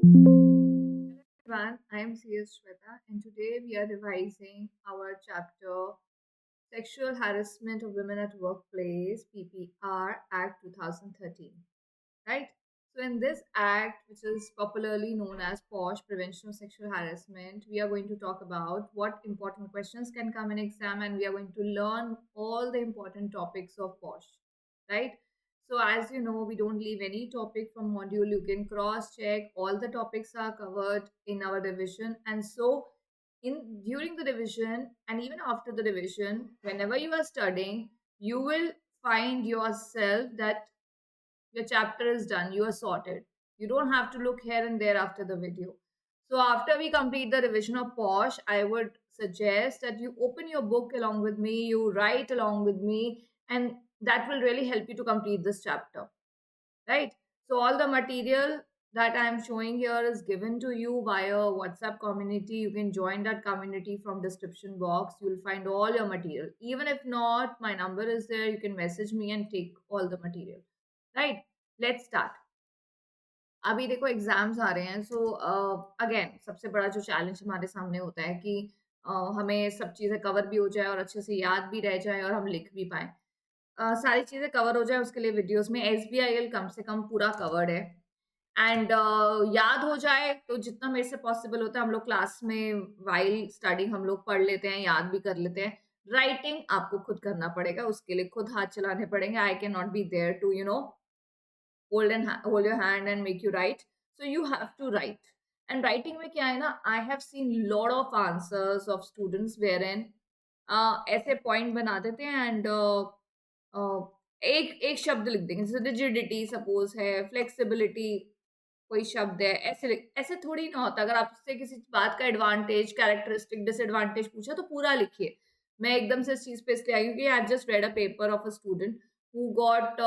Hello everyone, I am CS Shweta and today we are revising our chapter Sexual Harassment of Women at Workplace PPR Act 2013. Right? So, in this act, which is popularly known as POSH, Prevention of Sexual Harassment, we are going to talk about what important questions can come in exam and we are going to learn all the important topics of POSH. Right? So, as you know, we don't leave any topic from module. You can cross check. All the topics are covered in our revision. And so, in during the revision and even after the revision, whenever you are studying, you will find yourself that your chapter is done, you are sorted. You don't have to look here and there after the video. So after we complete the revision of POSH, I would suggest that you open your book along with me, you write along with me, and that will really help you to complete this chapter, right? So all the material that I am showing here is given to you via WhatsApp community. You can join that community from description box. You will find all your material. Even if not, my number is there. You can message me and take all the material, right? Let's start. अभी देखो exams आ रहे हैं, so again सबसे बड़ा जो challenge हमारे सामने होता है कि हमें सब चीज़ें कवर भी हो जाए और अच्छे से याद भी रह जाए और हम लिख भी पाए। सारी चीज़ें कवर हो जाए उसके लिए वीडियोस में SBIL कम से कम पूरा कवर्ड है एंड याद हो जाए तो जितना मेरे से पॉसिबल होता है हम लोग क्लास में वाइल स्टडिंग हम लोग पढ़ लेते हैं, याद भी कर लेते हैं। राइटिंग आपको खुद करना पड़ेगा, उसके लिए खुद हाथ चलाने पड़ेंगे। I can not be there to hold your hand and make you write, so you have to write. And writing में क्या है ना, I have seen lot of answers of students wherein ऐसे पॉइंट बना देते हैं एंड एक एक शब्द लिख देंगे, जैसे रिजिडिटी सपोज है, फ्लेक्सिबिलिटी कोई शब्द है, ऐसे थोड़ी ना होता। अगर आपसे किसी बात का एडवांटेज, कैरेक्टरिस्टिक, डिसएडवांटेज पूछा तो पूरा लिखिए। मैं एकदम से इस चीज पे इसलिए आई हूँ कि I just red a paper of a student who got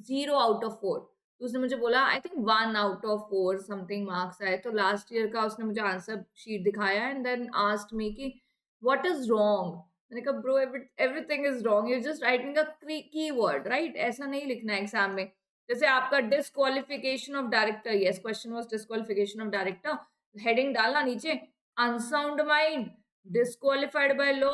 0 out of 4। तो उसने मुझे बोला I think 1 out of 4 something marks आए। तो लास्ट ईयर का उसने मुझे आंसर शीट दिखाया एंड देन आस्क्ड मी कि व्हाट इज रॉन्ग। मैंने कहा bro everything is wrong, you just writing a की वर्ड, राइट? ऐसा नहीं लिखना है एग्जाम में। जैसे आपका disqualification of director, yes question was disqualification of director, heading डालना नीचे unsound mind, disqualified by law,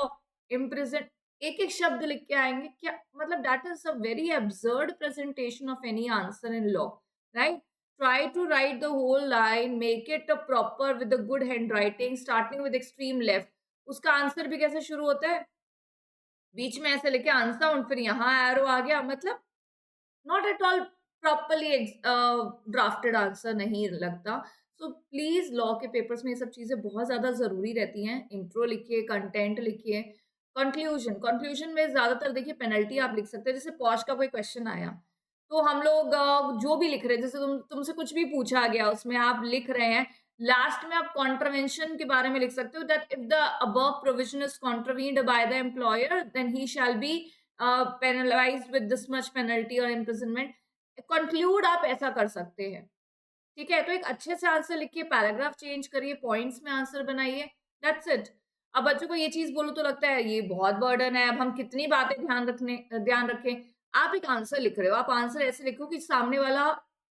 imprison, एक एक शब्द लिख के आएंगे क्या? मतलब that is a very absurd presentation of any answer in law, right? Try to write the whole line, make it a proper with a good hand writing starting with extreme left. उसका आंसर भी कैसे शुरू होता है? बीच में ऐसे लिखे अनसाउंड, फिर यहाँ एरो आ गया, मतलब not at all properly drafted answer नहीं लगता। सो प्लीज लॉ के पेपर्स में ये सब चीजें बहुत ज्यादा जरूरी रहती हैं। इंट्रो लिखिए, कंटेंट लिखिए, कंक्लूजन, कंक्लूजन में ज्यादातर देखिए पेनल्टी आप लिख सकते हैं। जैसे पॉश का कोई क्वेश्चन आया तो हम लोग जो भी लिख रहे हैं, जैसे तुमसे कुछ भी पूछा गया उसमें आप लिख रहे हैं, लास्ट में आप कॉन्ट्रवेंशन के बारे में लिख सकते हो that if the above provision is contravened by the employer then he shall be penalised with this much penalty और इम्प्रिजनमेंट। कंक्लूड आप ऐसा कर सकते हैं, ठीक है? तो एक अच्छे से आंसर लिखिए, पैराग्राफ चेंज करिए, पॉइंट्स में आंसर बनाइए, दैट्स इट। अब बच्चों को ये चीज बोलो तो लगता है ये बहुत बर्डन है, अब हम कितनी बातें ध्यान रखें। आप एक आंसर लिख रहे हो, आप आंसर ऐसे लिखो कि सामने वाला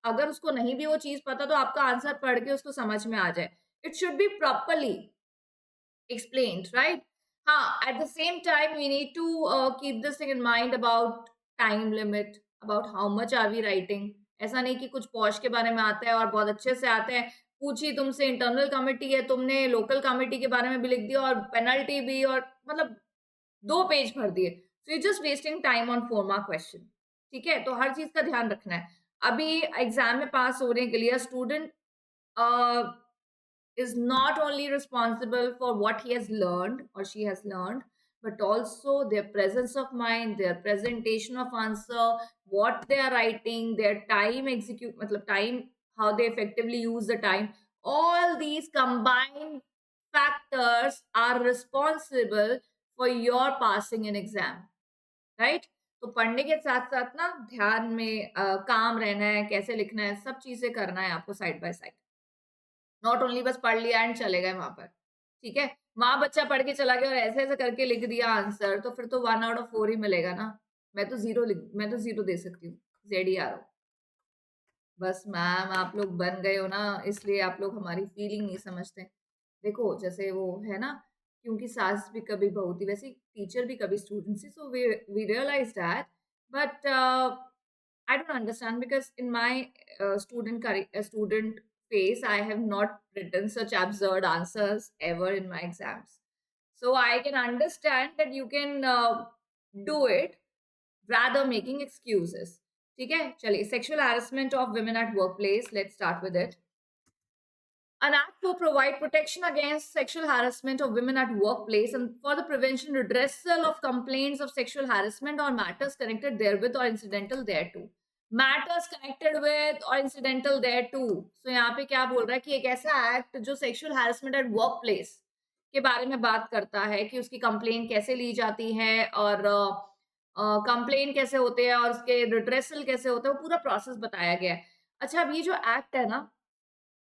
अगर उसको नहीं भी वो चीज पता तो आपका आंसर पढ़ के उसको समझ में आ जाए। It should be properly explained, right? At the same time, we need to keep this thing in mind about time limit, about how much are we writing. ऐसा नहीं कि कुछ पॉश के बारे में आता है और बहुत अच्छे से आता है, पूछी तुमसे इंटरनल कमिटी है, तुमने लोकल कमिटी के बारे में भी लिख दिया और पेनल्टी भी, और मतलब 2 पेज भर दिए। So you just wasting time on 4 mark question, ठीक है? तो हर चीज का ध्यान रखना है। अभी एग्जाम में पास होने के लिए student is not only responsible for what he has learned or she has learned, but also their presence of mind, their presentation of answer, what they are writing, their time execute, matlab time, how they effectively use the time. All these combined factors are responsible for your passing an exam, right? तो पढ़ने के साथ साथ ना ध्यान में काम रहना है, कैसे लिखना है, सब चीजें करना है आपको side by side. Not only बस पढ़ लिया एंड चले गए वहां पर, ठीक है? माँ बच्चा पढ़ के चला गया और ऐसे ऐसे करके लिख दिया आंसर, तो फिर तो 1 out of 4 ही मिलेगा ना। मैं तो जीरो दे सकती हूँ, ZERO। बस मैम आप लोग बन गए हो ना, इसलिए आप लोग हमारी फीलिंग नहीं समझते। देखो जैसे वो है ना, क्योंकि सास भी कभी बहू थी, वैसे टीचर भी कभी स्टूडेंट थी, so we realise that. But I don't understand because in my student phase, I have not written such absurd answers ever in my exams. So I can understand that you can do it rather making excuses. ठीक है, चलिए, sexual harassment of women at workplace. Let's start with it. An act to provide protection against sexual harassment of women at workplace and for the prevention redressal of complaints of sexual harassment or matters connected therewith or incidental thereto. Matters connected with और incidental there to. सो यहाँ पे क्या बोल रहा है कि एक ऐसा एक्ट जो sexual harassment at work place के बारे में बात करता है कि उसकी कंप्लेन कैसे ली जाती है और कंप्लेन कैसे होते हैं और उसके रिड्रेसल कैसे होते हैं, वो पूरा प्रोसेस बताया गया है। अच्छा, अब ये जो एक्ट है ना,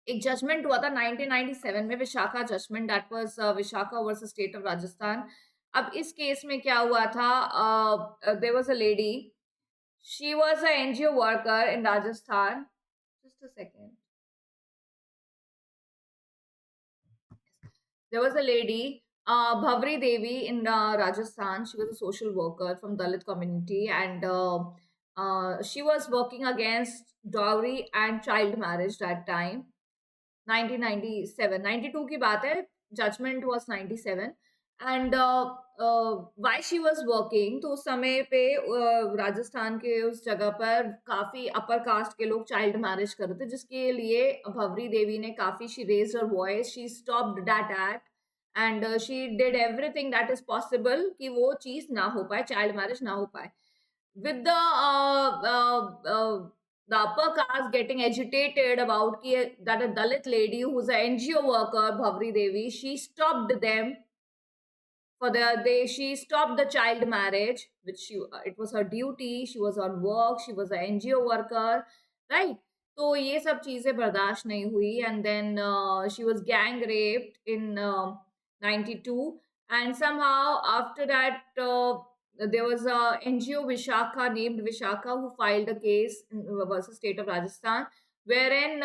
एक जजमेंट हुआ था 1997 में, Vishakha judgement, that was Vishakha versus state of Rajasthan. अब इस केस में क्या हुआ था, there was a lady, she was a NGO worker in Rajasthan. Just a second. There was a lady, Bhavri Devi in Rajasthan. She was a social worker from Dalit community, and she was working against dowry and child marriage that time. 1997, 92 की बात है, judgment was 97, and why she was working, तो उस समय पे राजस्थान के उस जगह पर काफी अपर कास्ट के लोग चाइल्ड मैरिज कर रहे थे, जिसके लिए भवरी देवी ने काफी, she raised her voice, she stopped that act and she did everything that is possible कि वो चीज ना हो पाए, चाइल्ड मैरिज ना हो पाए। With the upper caste getting agitated about that a Dalit lady who's an NGO worker, Bhavri Devi, she stopped them for she stopped the child marriage, which it was her duty. She was on work. She was an NGO worker, right? तो ये सब चीजें बर्दाश्त नहीं हुई, and then she was gang raped in 92, and somehow after that there was a NGO Vishakha named Vishakha who filed a case versus state of Rajasthan, wherein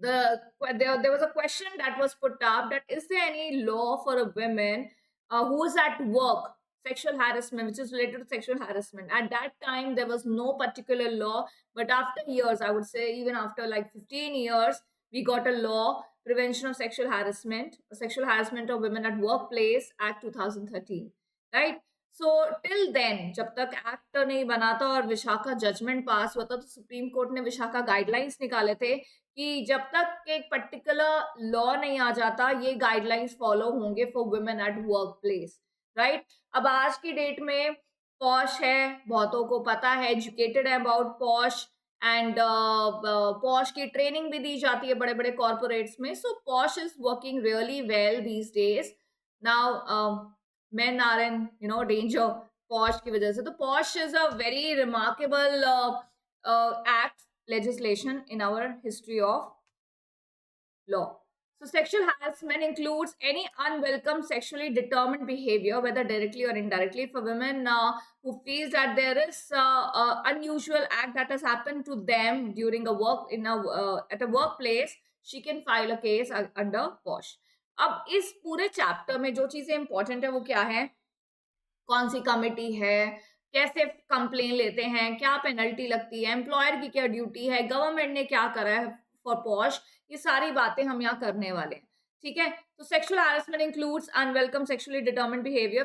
there was a question that was put up, that is there any law for a woman who is at work, sexual harassment, which is related to sexual harassment. At that time there was no particular law, but after years, I would say even after like 15 years, we got a law, prevention of sexual harassment of women at workplace act 2013, right? So till then, जब तक act नहीं बना था और Vishakha judgement पास हुआ था, तो supreme court ने विशाखा गाइडलाइंस निकाले थे कि जब तक एक पर्टिकुलर लॉ नहीं आ जाता, ये गाइडलाइंस फॉलो होंगे for women at work place, right? अब आज की डेट में पॉश है, बहुतों को पता है, एजुकेटेड है अबाउट पॉश, एंड पॉश की ट्रेनिंग भी दी जाती है बड़े बड़े कॉर्पोरेट्स में। So POSH is working really well these days. Now men are in, danger POSH की वजह से। तो POSH is a very remarkable act, legislation in our history of law. So sexual harassment includes any unwelcome sexually determined behavior, whether directly or indirectly. For women who feels that there is unusual act that has happened to them during a work at a workplace, she can file a case under POSH. अब इस पूरे chapter में जो चीजें important है वो क्या है, कौन सी कमिटी है, कैसे कंप्लेन लेते हैं, क्या पेनल्टी लगती है, एम्प्लॉयर की क्या ड्यूटी है, गवर्नमेंट ने क्या करा है फॉर पॉश, ये सारी बातें हम यहाँ करने वाले हैं। ठीक है, तो sexual harassment includes unwelcome sexually determined behaviour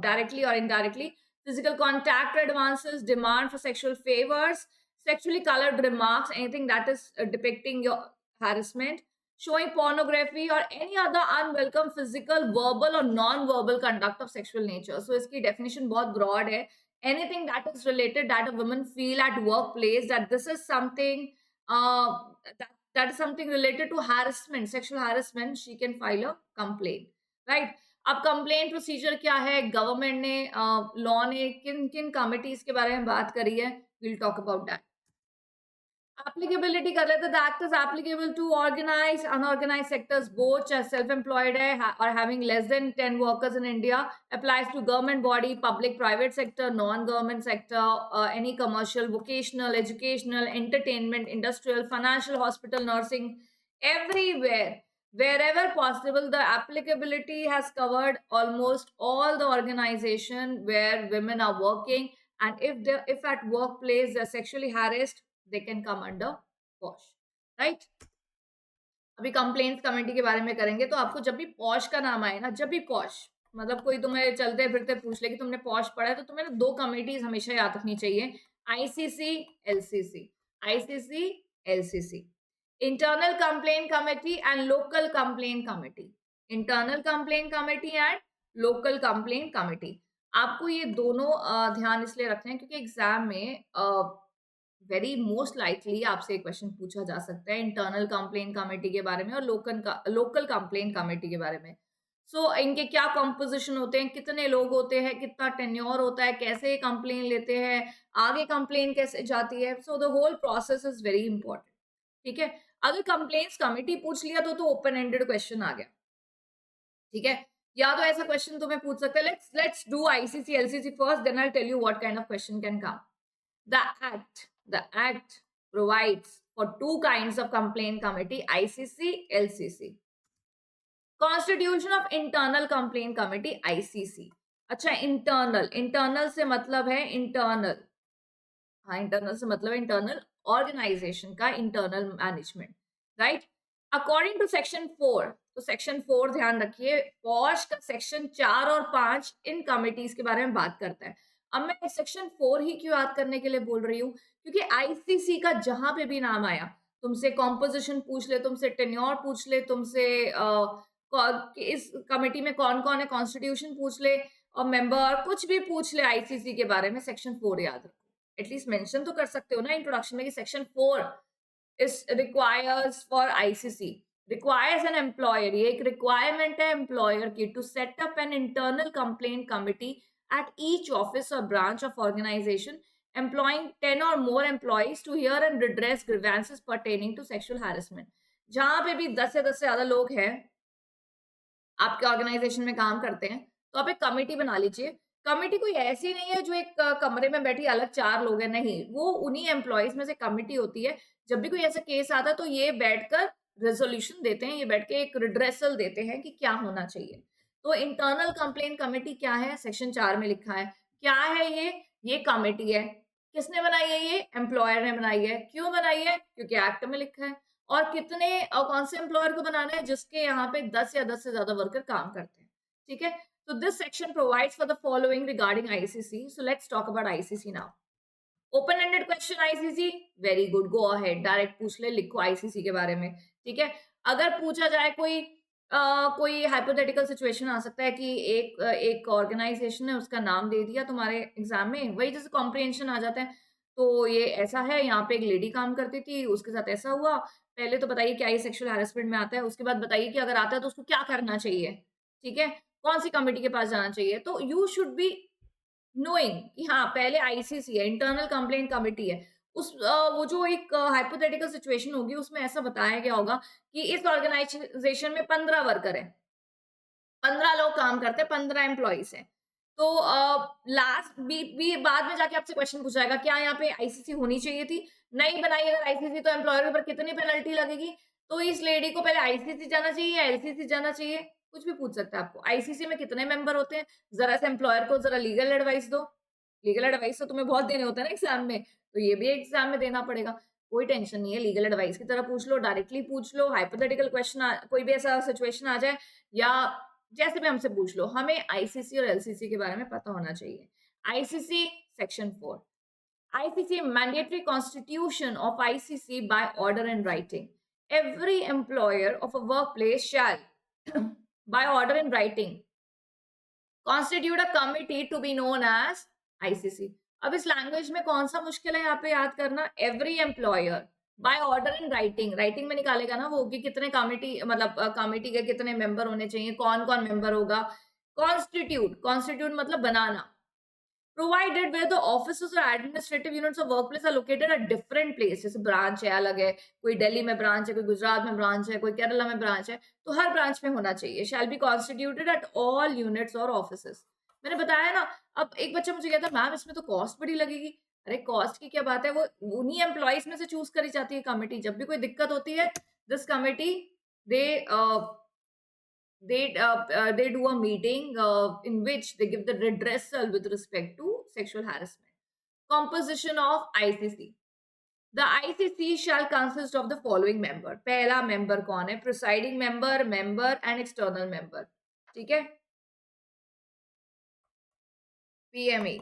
directly और indirectly, physical contact or advances, demand for sexual favors, sexually colored remarks, anything that is depicting your harassment, showing pornography or any other unwelcome physical, verbal or non-verbal conduct of sexual nature. So इसकी definition बहुत broad है. Anything that is related, that a woman feel at workplace that this is something uh, that is something related to harassment, sexual harassment, she can file a complaint, right? अब complaint procedure क्या है, government ने law ने किन किन committees के बारे में बात करी है, will talk about that. Applicability कर लेते, the act is applicable to organise unorganise sectors both, चाहे सेल्फ एम्प्लॉयड है और having less than 10 workers in India, applies to government body, public private sector, non government sector, any commercial, vocational, educational, entertainment, industrial, financial, hospital, nursing, everywhere wherever possible. The applicability has covered almost all the organization where women are working, and if at workplace they're sexually harassed, they can come under POSH, right? अभी complaints committee के बारे में करेंगे, तो आपको जब भी posh का नाम आए ना, जब भी पॉश मतलब कोई तुम्हें चलते फिरते पूछ ले कि तुमने पॉश पढ़ा है, तो तुम्हें ना दो कमेटीज हमेशा याद रखनी चाहिए, ICC, LCC, ICC, LCC, internal complaint committee and local complaint committee, internal complaint committee and local complaint committee. आपको ये दोनों ध्यान इसलिए रखना है क्योंकि एग्जाम में वेरी मोस्ट लाइकली आपसे एक क्वेश्चन पूछा जा सकता है इंटरनल कंप्लेंट कमेटी के बारे में और लोकल कंप्लेंट कमेटी के बारे में। इनके क्या कॉम्पोजिशन होते हैं, कितने लोग होते हैं, कितना टेन्योर होता है, कैसे कंप्लेन लेते हैं, आगे कंप्लेन कैसे जाती है। So the whole process is very important. ठीक है, अगर कंप्लेंट्स कमेटी पूछ लिया तो ओपन एंडेड क्वेश्चन आ गया। ठीक है, या तो ऐसा क्वेश्चन तुम्हें पूछ सकते हैं, let's do ICC LCC first, then I tell you what kind of question can come. The Act provides for two kinds of complaint committee, ICC, LCC. Constitution of Internal Complaint Committee, ICC. अच्छा, internal से मतलब है internal, हाँ internal से मतलब है internal organisation का internal management, right? According to section 4, तो सेक्शन 4 ध्यान रखिए, पॉश का सेक्शन 4 और 5 इन कमिटीज के बारे में बात करता है। अब मैं सेक्शन 4 ही क्यों याद करने के लिए बोल रही हूँ, क्योंकि आईसीसी का जहां पे भी नाम आया, तुमसे कॉम्पोजिशन पूछ ले, तुमसे टेन्योर पूछ ले, तुमसे इस कमेटी में कौन कौन है, कॉन्स्टिट्यूशन पूछ ले और मेंबर, कुछ भी पूछ ले आईसीसी के बारे में, सेक्शन 4 याद रखो। एटलीस्ट मेंशन तो कर सकते हो ना इंट्रोडक्शन में कि सेक्शन 4 इस requires for ICC, requires an employer, ये एक रिक्वायरमेंट है एम्प्लॉयर की, to set up an internal complaint committee at each office or branch of organization employing 10 or more employees to hear and redress grievances pertaining to sexual harassment। जहां पे भी 10 से 10 से ज्यादा लोग हैं आपके ऑर्गेनाइजेशन में काम करते हैं, तो आप एक कमेटी बना लीजिए। कमेटी कोई ऐसी नहीं है जो एक कमरे में बैठी अलग 4 लोग हैं, नहीं, वो उन्हीं एम्प्लॉइज में से कमेटी होती है। जब भी कोई ऐसा केस आता है तो ये बैठकर रेजोल्यूशन देते हैं, ये बैठ के एक रिड्रेसल देते हैं कि क्या होना चाहिए। तो इंटरनल कंप्लेंट कमेटी क्या है, सेक्शन 4 में लिखा है। क्या है ये कमेटी है। किसने बनाई है ये? एम्प्लॉयर ने बनाई है। क्यों बनाई है? क्योंकि एक्ट में लिखा है। और कितने और कौन से एम्प्लॉयर को बनाना है? जिसके यहाँ पे 10 या 10 से ज्यादा वर्कर काम करते हैं। ठीक है, तो this section provides for the following regarding ICC. So let's talk about ICC now. Open ended question ICC, very good, go ahead, direct पूछ ले, लिखो आईसीसी के बारे में। ठीक है, अगर पूछा जाए कोई हाइपोथेटिकल सिचुएशन आ सकता है कि एक ऑर्गेनाइजेशन है, उसका नाम दे दिया तुम्हारे एग्जाम में, वही जैसे कॉम्प्रिहेंशन आ जाता है, तो ये ऐसा है, यहाँ पे एक लेडी काम करती थी, उसके साथ ऐसा हुआ। पहले तो बताइए क्या ये सेक्सुअल हैरेसमेंट में आता है, उसके बाद बताइए कि अगर आता है तो उसको क्या करना चाहिए। ठीक है, कौन सी कमेटी के पास जाना चाहिए। तो यू शुड बी नोइंग कि हाँ पहले आईसीसी है, इंटरनल कंप्लेंट कमेटी है। वो जो एक हाइपोथेटिकल सिचुएशन होगी उसमें ऐसा बताया गया होगा कि इस ऑर्गेनाइजेशन में 15 वर्कर है, 15 लोग काम करते हैं, 15 एम्प्लॉइज हैं। तो लास्ट बी बाद में जाके आपसे क्वेश्चन पूछा जाएगा क्या यहाँ पे आईसीसी होनी चाहिए थी, नहीं बनाई अगर आईसीसी तो एम्प्लॉयर के ऊपर कितनी पेनल्टी लगेगी। तो इस लेडी को पहले आईसीसी जाना चाहिए या एलसीसी जाना चाहिए, कुछ भी पूछ सकता है आपको। आईसीसी में कितने मेंबर होते हैं, जरा से एम्प्लॉयर को जरा लीगल एडवाइस दो। लीगल एडवाइस तो तुम्हें बहुत देने होते हैं ना एग्जाम में, तो ये भी एग्जाम में देना पड़ेगा। कोई टेंशन नहीं है, लीगल एडवाइस की तरह पूछ लो, डायरेक्टली पूछ लो, हाइपोथेटिकल क्वेश्चन कोई भी ऐसा सिचुएशन आ जाए या जैसे भी हमसे पूछ लो, हमें आईसीसी और एलसीसी के बारे में पता होना चाहिए। ICC section 4, ICC mandatory constitution of ICC by order and writing. Every employer of a workplace shall, by order and writing, constitute a committee to be known as ICC. अब इस language में कौन सा मुश्किल है यहाँ पे याद करना? Every employer by order and writing, writing में निकालेगा ना वो कि कितने कमिटी, मतलब कमिटी के कितने मेंबर होने चाहिए, कौन कौन मेंबर होगा। कॉन्स्टिट्यूट, कॉन्स्टिट्यूट मतलब बनाना। प्रोवाइडेड वेयर द ऑफिसेज और administrative units of workplace are located at different place, जैसे ब्रांच है अलग है, कोई दिल्ली में ब्रांच है, कोई गुजरात में ब्रांच है, कोई केरला में ब्रांच है, तो हर ब्रांच में होना चाहिए। Shall be constituted at all units और ऑफिसेज। मैंने बताया ना। अब एक बच्चा मुझे कहता है मैम इसमें तो कॉस्ट बड़ी लगेगी। अरे कॉस्ट की क्या बात है, वो उन्हीं एम्प्लॉइज में से चूज करी जाती है कमेटी। जब भी कोई दिक्कत होती है, this committee they they do a meeting in which they give the redressal with respect to sexual harassment. Composition of ICC. The ICC shall consist of the following member. पहला member कौन है? Presiding member, member and external member. ठीक है? PME.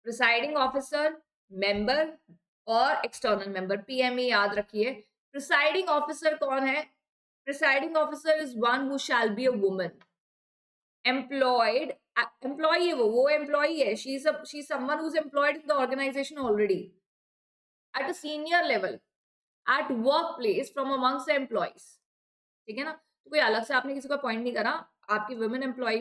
Presiding officer, member और external member. PME याद रखिए। Presiding officer कौन है? Presiding officer is one who shall be a woman. Employed, employee है वो employee है. She's someone who's employed in the organization already at a senior level, at workplace from amongst the employees. ठीक है ना? तो कोई अलग से आपने किसी को अपॉइंट नहीं करा, आपकी वुमेन एम्प्लॉय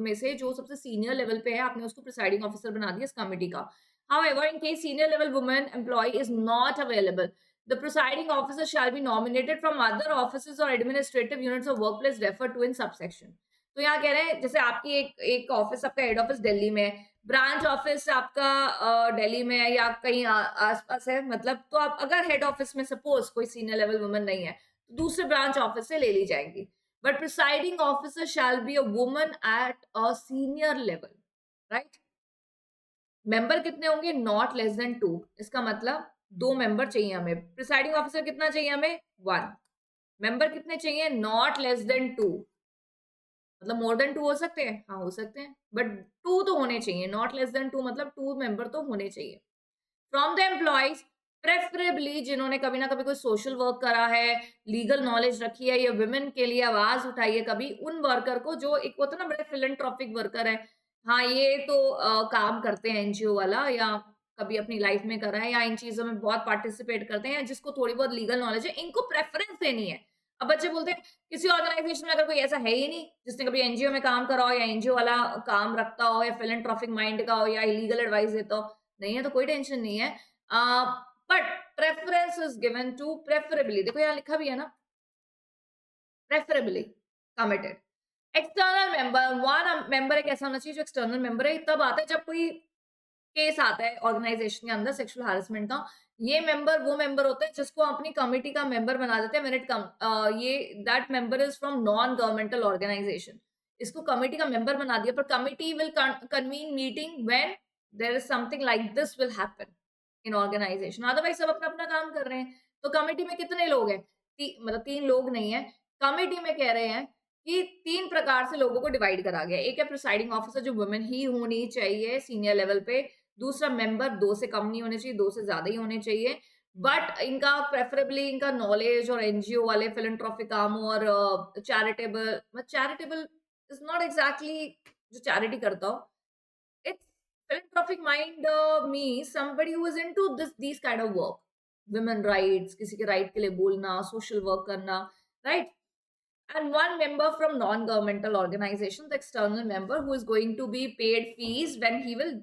में से जो सबसे सीनियर लेवल पे है, आपने उसको प्रिसाइडिंग ऑफिसर बना दिया इस कमिटी का। However, in case senior level woman employee is not available, the presiding officer shall be nominated from other offices or administrative units of workplace referred to in subsection. तो यहाँ कह रहे हैं जैसे आपकी एक ऑफिस, आपका हेड ऑफिस दिल्ली में है, ब्रांच ऑफिस आपका दिल्ली में है या कहीं आसपास है, मतलब तो आप अगर हेड ऑफिस में सपोज कोई सीनियर लेवल वुमन नहीं है, दूसरे ब्रांच ऑफिस से ले ली जाएंगी। But presiding officer shall be a woman at a senior level, right. Member कितने होंगे? Not less than 2। इसका मतलब 2 मेंबर चाहिए हमें। प्रिसाइडिंग ऑफिसर कितना चाहिए हमें? 1। मेंबर कितने चाहिए? Not less than 2। मतलब मोर देन 2 हो सकते हैं? हाँ, हो सकते हैं, बट 2 तो होने चाहिए। नॉट लेस देन 2 मतलब 2 मेंबर तो होने चाहिए। फ्रॉम द एम्प्लॉइज, प्रेफरेबली जिन्होंने कभी ना कभी कोई सोशल वर्क करा है, लीगल नॉलेज रखी है या वुमेन के लिए आवाज उठाई है कभी, उन वर्कर को, जो एक होता है ना बड़े फिलेंट्रॉपिक वर्कर है, हाँ ये तो काम करते हैं एनजीओ वाला, या कभी अपनी लाइफ में करा है या इन चीजों में बहुत पार्टिसिपेट करते हैं, या जिसको थोड़ी बहुत लीगल नॉलेज है, इनको प्रेफरेंस देनी है। अब बच्चे बोलते हैं किसी ऑर्गेनाइजेशन में अगर कोई ऐसा है ही नहीं जिसने कभी एनजीओ में काम करा हो या एनजीओ वाला काम रखता हो या फिलेंट्रॉपिक माइंड का हो या लीगल एडवाइस देता हो, नहीं है तो कोई टेंशन नहीं है। But preference is given to preferably, देखो यहाँ लिखा भी है ना, preferably committed. External member, one member एक ऐसा होना चाहिए जो एक्सटर्नल मेंबर है। तब आता है जब कोई केस आता है ऑर्गेनाइजेशन के अंदर सेक्सुअल हैरेसमेंट का, ये मेंबर वो मेंबर होता है जिसको अपनी कमिटी का मेंबर बना देते हैं व्हेन इट कम ये that member is from non governmental organisation. इसको कमिटी का मेंबर बना दिया, पर committee will convene meeting when there is something like this will happen in organisation. Otherwise सब अपना अपना काम कर रहे हैं। तो कमिटी में कितने लोग हैं? मतलब 3 लोग नहीं है। कमिटी में कह रहे हैं कि 3 प्रकार से लोगों को डिवाइड करा गया है। एक है प्रिसाइडिंग ऑफिसर जो वुमेन ही होनी चाहिए सीनियर लेवल पे। दूसरा मेंबर 2 से कम नहीं होने चाहिए, 2 से ज्यादा ही होने चाहिए। बट इनका प्रेफरेबली इनका नॉलेज और एनजीओ वाले फिलैंथ्रोपिक काम और चैरिटेबल इज नॉट एग्जैक्टली जो चैरिटी करता हो। It's philanthropic mind means somebody who is into these kind of work, women rights, किसी के right के लिए बोलना, social work करना, right? And one member from non-governmental organization, the external member who is going to be paid fees when he will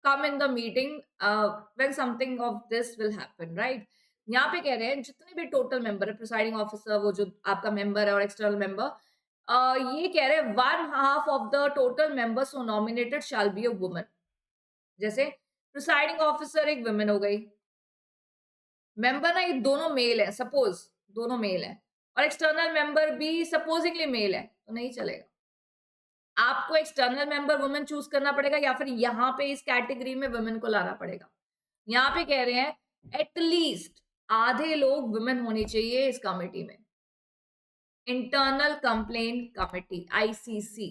come in the meeting when something of this will happen, right? यहाँ पे कह रहे हैं जितने भी total member है, presiding officer वो जो आपका मेंबर है और एक्सटर्नल मेंबर, ये कह रहे हैं 1/2 of the total members who nominated shall be a woman. जैसे प्रिसाइडिंग ऑफिसर एक वुमेन हो गई, मेंबर ना ये दोनों मेल है, सपोज दोनों मेल है, और एक्सटर्नल मेंबर भी सपोजिंगली मेल है, तो नहीं चलेगा। आपको एक्सटर्नल मेंबर वुमेन चूज करना पड़ेगा या फिर यहाँ पे इस कैटेगरी में वुमेन को लाना पड़ेगा। यहाँ पे कह रहे हैं एटलीस्ट आधे लोग वुमेन होनी चाहिए इस कमेटी में। इंटरनल कंप्लेन कमेटी, आईसीसी,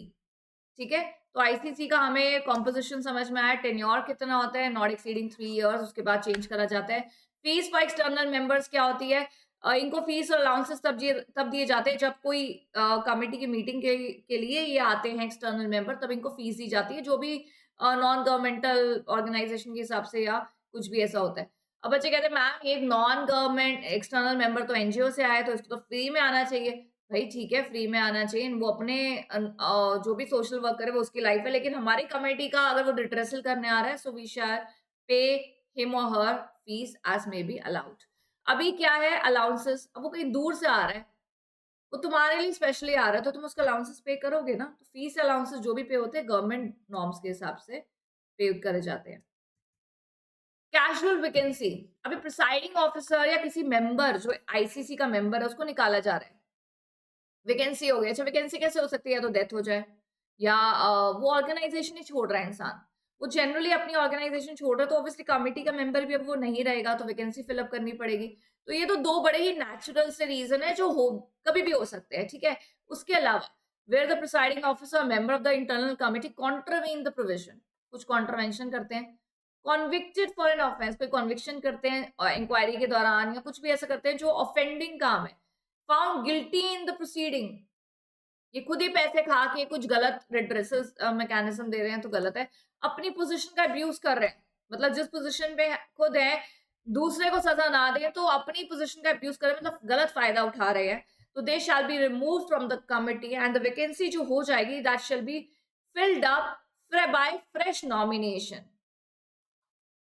ठीक है। तो आईसीसी का हमें कॉम्पोजिशन समझ में आया। टेन्योर कितना होता है? नॉट एक्सीडिंग 3 इयर्स, उसके बाद चेंज करा जाता है। फीस फॉर एक्सटर्नल मेंबर्स क्या होती है? इनको फीस और अलाउंसेस तब दिए जाते हैं जब कोई कमेटी की मीटिंग के लिए ये आते हैं एक्सटर्नल मेंबर, तब इनको फीस दी जाती है, जो भी नॉन गवर्नमेंटल ऑर्गेनाइजेशन के हिसाब से या कुछ भी ऐसा होता है। अब बच्चे कहते हैं मैम ये नॉन गवर्नमेंट एक्सटर्नल मेंबर तो एनजीओ से आया तो इसको तो फ्री में आना चाहिए। भाई ठीक है, फ्री में आना चाहिए, वो अपने जो भी सोशल वर्क करे वो उसकी लाइफ है, लेकिन हमारी कमेटी का अगर वो डिट्रेसल करने आ रहा है, so we shall pay him और her fees as may be allowed. अभी क्या है अलाउंसेस, अब वो कहीं दूर से आ रहा है, वो तुम्हारे लिए स्पेशली आ रहा है, तो तुम उसका अलाउंसेस पे करोगे ना। तो फीस अलाउंसेस जो भी पे होते हैं गवर्नमेंट नॉर्म्स के हिसाब से पे करे जाते हैं। कैजुअल वैकेंसी, अभी प्रिसाइडिंग ऑफिसर या किसी मेंबर जो आईसीसी का मेंबर है उसको निकाला जा रहा है, वैकेंसी हो गई। अच्छा, वैकेंसी कैसे हो सकती है? या तो डेथ हो जाए, या वो ऑर्गेनाइजेशन ही छोड़ रहा है इंसान, वो जनरली अपनी ऑर्गेनाइजेशन छोड़ रहा है, तो ऑब्वियसली कमिटी का मेंबर भी अब वो नहीं रहेगा, तो वैकेंसी फिलअप करनी पड़ेगी। तो ये तो दो बड़े ही नेचुरल से रीजन है जो हो कभी भी हो सकते हैं, ठीक है। उसके अलावा where the presiding officer member of the internal committee contravene the provision, कुछ कॉन्ट्रवेंशन करते हैं, कॉन्विक्टेड फॉर एन ऑफेंस, कोई कॉन्विक्शन करते हैं इंक्वायरी के दौरान, या कुछ भी ऐसा करते हैं जो ऑफेंडिंग काम है, found guilty in the proceeding, ये खुद ही पैसे खा के कुछ गलत रिड्रेसल मैकेनिज्म दे रहे हैं तो गलत है, अपनी पोजीशन का अब्यूज कर रहे हैं, मतलब जिस पोजीशन पे खुद है दूसरे को सजा ना दे तो अपनी पोजीशन का अब्यूज कर रहे हैं, मतलब गलत फायदा उठा रहे हैं, तो they shall be remove from the committee and the vacancy जो हो जाएगी that shall be filled up by fresh nomination.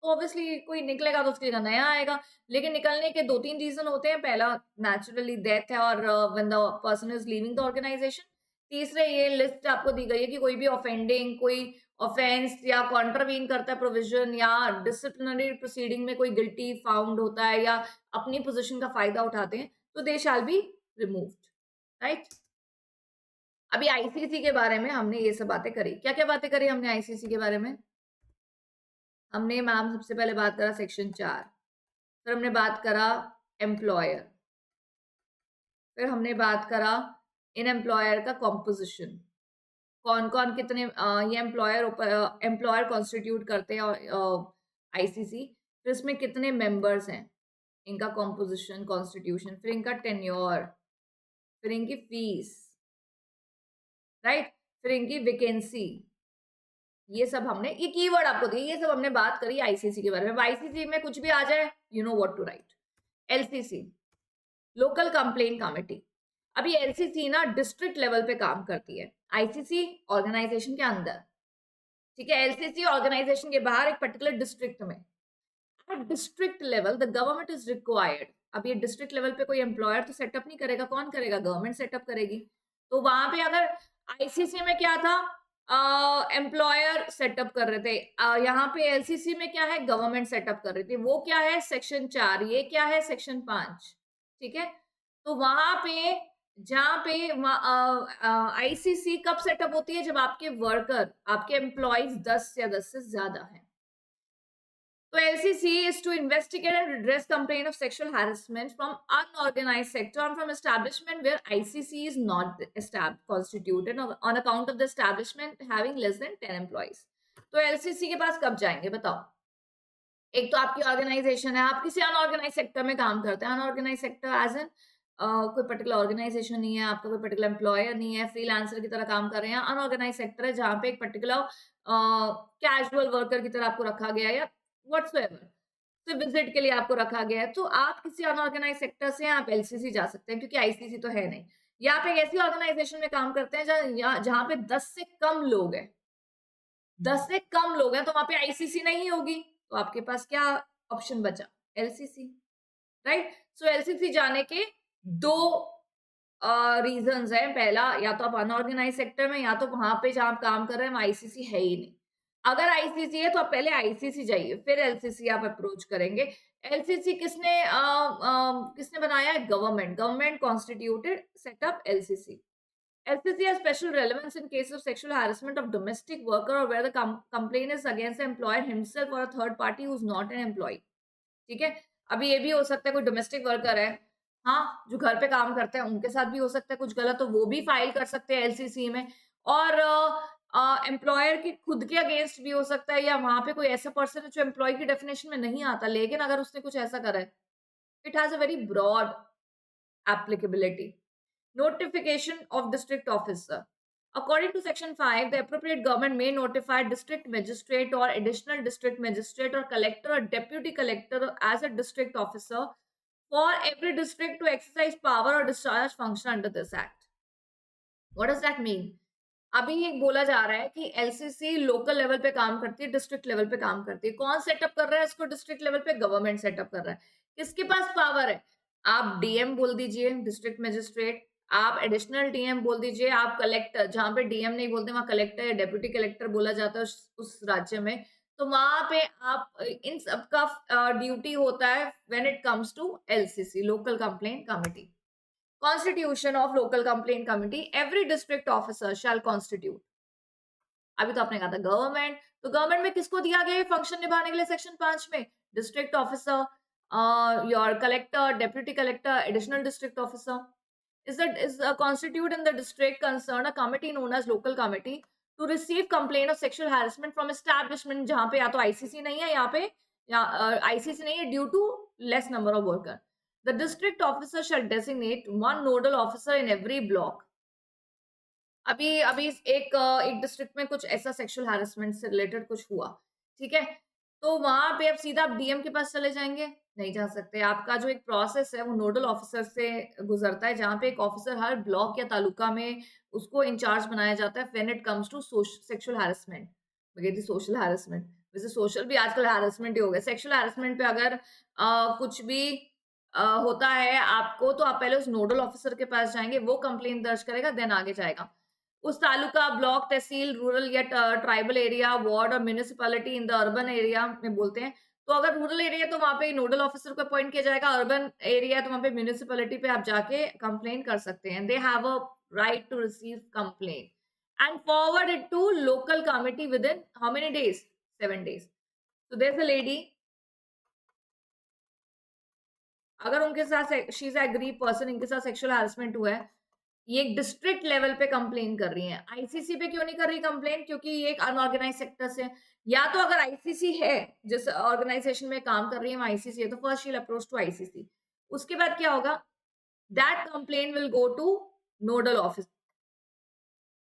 तो ऑब्वियसली कोई निकलेगा तो उसकी जगह नया आएगा, लेकिन निकलने के 2-3 रीज़न होते हैं। पहला नेचुरली डेथ है और when the person is leaving the organisation. तीसरे ये लिस्ट आपको दी गई है कि कोई भी ऑफेंडिंग, कोई ऑफेंस या कॉन्ट्रावीन करता है प्रोविजन, या डिसिप्लिनरी प्रोसीडिंग में कोई गिल्टी फाउंड होता है या अपनी पोजीशन का फायदा उठाते हैं, तो they shall be removed, right? अभी आईसीसी के बारे में हमने ये सब बातें करी। क्या-क्या बातें करी हमने आईसीसी के बारे में? हमने मैम सबसे पहले बात करा सेक्शन 4, फिर हमने बात करा एम्प्लॉयर, फिर हमने बात करा इन एम्प्लॉयर का कॉम्पोजिशन, कौन-कौन कितने ये एम्प्लॉयर कॉन्स्टिट्यूट करते हैं आईसीसी, फिर इसमें कितने मेंबर्स हैं, इनका कॉम्पोजिशन, कॉन्स्टिट्यूशन, फिर इनका टेन्योर, फिर इनकी फीस, राइट? फिर इनकी वैकेंसी, ये सब हमने, ये कीवर्ड आपको दिए, ये सब हमने बात करी आईसीसी के बारे में। अब आईसीसी में कुछ भी आ जाए, you know what to write. LCC, local complaint committee, अभी एलसीसी ना डिस्ट्रिक्ट लेवल पे काम करती है, आईसीसी ऑर्गेनाइजेशन के अंदर, ठीक है। एलसीसी ऑर्गेनाइजेशन के बाहर एक पर्टिकुलर डिस्ट्रिक्ट में, at district level the government is required, अब ये डिस्ट्रिक्ट लेवल पे कोई एम्प्लॉयर तो सेटअप नहीं करेगा, कौन करेगा? गवर्नमेंट सेटअप करेगी। तो वहां पे अगर आईसीसी में क्या था, एम्प्लॉयर सेटअप कर रहे थे, यहाँ पे एलसीसी में क्या है, गवर्नमेंट सेटअप कर रही थी। वो क्या है? सेक्शन 4, ये क्या है? सेक्शन 5, ठीक है। तो वहां पे जहाँ पे आईसीसी कब सेटअप होती है? जब आपके वर्कर, आपके एम्प्लॉयज 10 या 10 से ज्यादा है। So LCC is to investigate and redress complaint of sexual harassment from unorganized sector and from establishment where ICC is not constituted on account of the establishment having less than 10 employees. तो LCC के पास कब जाएंगे बताओ? एक तो आपकी organisation है, आप किसी अनऑर्गेनाइज सेक्टर में काम करते हैं, अनऑर्गेनाइज सेक्टर एज एन कोई पर्टिकुलर ऑर्गेनाइजेशन नहीं है, आपका कोई पर्टिकुलर एम्प्लॉयर नहीं है, फ्रीलांसर की तरह काम कर रहे हैं, अनऑर्गेनाइज सेक्टर है जहाँ पे एक पर्टिकुलर कैजुअल वर्कर की तरह आपको रखा गया है, या व्हाटसोएवर, तो विजिट के लिए आपको रखा गया है, तो आप किसी अनऑर्गेनाइज सेक्टर से आप एलसीसी जा सकते हैं, क्योंकि आईसीसी तो है नहीं। या आप एक ऐसी ऑर्गेनाइजेशन में काम करते हैं जहाँ पे 10 से कम लोग हैं, 10 से कम लोग हैं, तो वहां पे आईसीसी नहीं होगी, तो आपके पास क्या ऑप्शन बचा? LCC, right? सो एलसीसी जाने के दो रीजंस हैं। पहला, या तो आप अनऑर्गेनाइज सेक्टर में, या तो वहां पे जहां आप काम कर रहे हैं आईसीसी है ही नहीं। अगर आईसीसी है तो आप पहले आईसीसी जाइए, फिर एलसीसी आप अप्रोच करेंगे। एलसीसी किसने बनाया है? Government, government constituted setup LCC. LCC has special relevance in case of sexual harassment of domestic worker or where the complaint is against the employer himself or a third party who is not an employee. ठीक है। अभी ये भी हो सकता है कोई domestic worker है, हाँ, जो घर पे काम करते हैं, उनके साथ भी हो सकता है कुछ गलत, तो वो भी फाइल कर सकते हैं एलसीसी में। और एम्प्लॉयर के खुद के अगेंस्ट भी हो सकता है, या वहां पे कोई ऐसा पर्सन है जो एम्प्लॉय की डेफिनेशन में नहीं आता, लेकिन अगर उसने कुछ ऐसा करा है, it has a very broad applicability. Notification of district officer. According to Section 5, the appropriate government may notify district magistrate or additional district magistrate or collector or deputy collector as a district officer for every district to exercise power or discharge function under this act. What does that mean? अभी ये बोला जा रहा है कि LCC local level पे काम करती है, डिस्ट्रिक्ट लेवल पे काम करती है। कौन सेटअप कर रहा है इसको डिस्ट्रिक्ट लेवल पे? गवर्नमेंट सेटअप कर रहा है। किसके पास पावर है? आप डीएम बोल दीजिए, डिस्ट्रिक्ट मजिस्ट्रेट, आप एडिशनल डीएम बोल दीजिए, आप कलेक्टर, जहाँ पे डीएम नहीं बोलते वहाँ कलेक्टर या डेप्यूटी कलेक्टर बोला जाता है उस राज्य में। तो वहाँ पे आप इन सबका ड्यूटी होता है when it comes to LCC, local complaint committee. Constitution of Local Complaint Committee, every district officer shall constitute. अभी तो आपने कहा था गवर्नमेंट, तो गवर्नमेंट में किसको दिया गया ये फंक्शन निभाने के लिए सेक्शन 5 में? District officer, your collector, deputy collector, additional district officer is constitute in the district concerned a committee known as local committee to receive complaint of sexual harassment from establishment जहाँ पे या तो ICC नहीं है, यहाँ पे या आईसीसी नहीं है, due to less number of worker. The district officer shall designate one nodal officer in every block. अभी अभी एक डिस्ट्रिक्ट में कुछ ऐसा सेक्सुअल हैरेसमेंट से रिलेटेड कुछ हुआ, ठीक है? तो वहां पे अब सीधा आप डीएम के पास चले जाएंगे? नहीं जा सकते। आपका जो एक प्रोसेस है वो नोडल ऑफिसर से गुजरता है, जहाँ पे एक ऑफिसर हर ब्लॉक या तालुका में उसको इंचार्ज बनाया जाता है when it comes to sexual harassment. मैं कहती सोशल हैरेसमेंट, वैसे सोशल भी आजकल हैरेसमेंट ही हो गया। सेक्सुअल हैरेसमेंट पे अगर कुछ भी होता है आपको, तो आप पहले उस नोडल ऑफिसर के पास जाएंगे, वो कंप्लेंट दर्ज करेगा, देन आगे जाएगा। उस तालुका, ब्लॉक, तहसील, रूरल या ट्राइबल एरिया, वार्ड और municipality in the urban area में बोलते हैं। तो अगर रूरल एरिया तो वहाँ पे नोडल ऑफिसर को अपॉइंट किया जाएगा, अर्बन एरिया तो वहाँ पे म्युनिसिपैलिटी पे आप जाके कंप्लेन कर सकते हैं। They have a right to receive complain and forward it to local committee within how many days? 7 days. तो देयर इज अ लेडी, अगर उनके साथ शी इज एग्री पर्सन, इनके साथ सेक्सुअल हैरेसमेंट हुआ है, ये एक डिस्ट्रिक्ट लेवल पे कंप्लेन कर रही हैं। आईसीसी पे क्यों नहीं कर रही कंप्लेन? क्योंकि ये एक अनऑर्गेनाइज सेक्टर से, या तो अगर आईसीसी है, जिस ऑर्गेनाइजेशन में काम कर रही है आईसीसी है, तो फर्स्ट शील अप्रोच टू आईसीसी। उसके बाद क्या होगा? That complain will go two nodal office.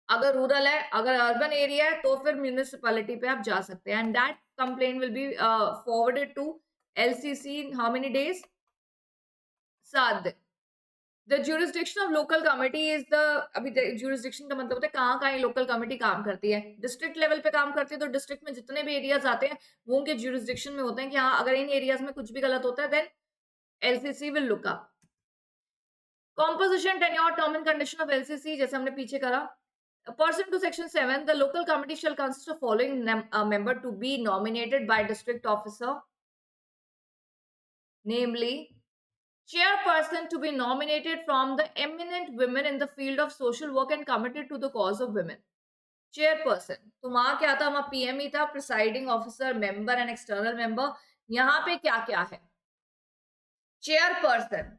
अगर रूरल है, अगर अर्बन एरिया है, तो फिर म्यूनिसिपैलिटी पे आप जा सकते हैं, and that complain will be forwarded to LCC in how many days? 7 दिन। The jurisdiction of local committee is the, अभी ज्यूरिसडिक्शन का मतलब होता है कहाँ ये लोकल कमिटी काम करती है। डिस्ट्रिक्ट लेवल पे काम करती है, तो डिस्ट्रिक्ट में जितने भी एरियाज आते हैं वो उनके ज्यूरिसडिक्शन में होते हैं कि हाँ, अगर इन एरियाज में कुछ भी गलत होता है, then LCC will look up. Composition, tenure, term and condition of LCC, जैसे हमने पीछे करा। Pursuant to Section 7, the local committee shall consist of following member to be nominated by district officer, namely chairperson to be nominated from the eminent women in the field of social work and committed to the cause of women. Chairperson, तो वहां क्या था? वहां PM ही था, presiding officer, member and external member. यहाँ पे क्या क्या है? चेयरपर्सन,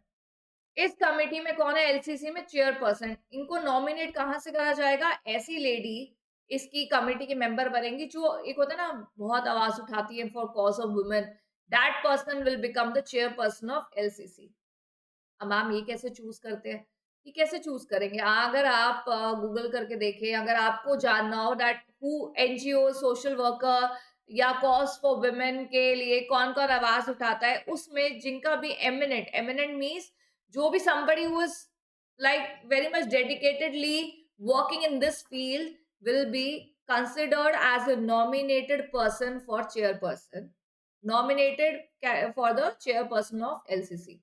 इस कमेटी में कौन है? एलसीसी में चेयरपर्सन। इनको नॉमिनेट कहाँ से करा जाएगा? ऐसी लेडी इसकी कमेटी के मेंबर बनेंगी जो, एक होता है ना, बहुत आवाज उठाती है for cause of women. That person will become the chairperson of LCC. अब मैम ये कैसे चूज करते हैं? ये कैसे चूज करेंगे? अगर आप गूगल करके देखें, अगर आपको जानना हो that who NGO, social worker या कॉज फॉर वुमेन के लिए कौन कौन आवाज उठाता है, उसमें जिनका भी एमिनेंट, एमिनेंट मीन्स जो भी somebody who is like very much dedicatedly working in this field will be considered as a nominated person for chairperson, nominated for the chairperson of LCC.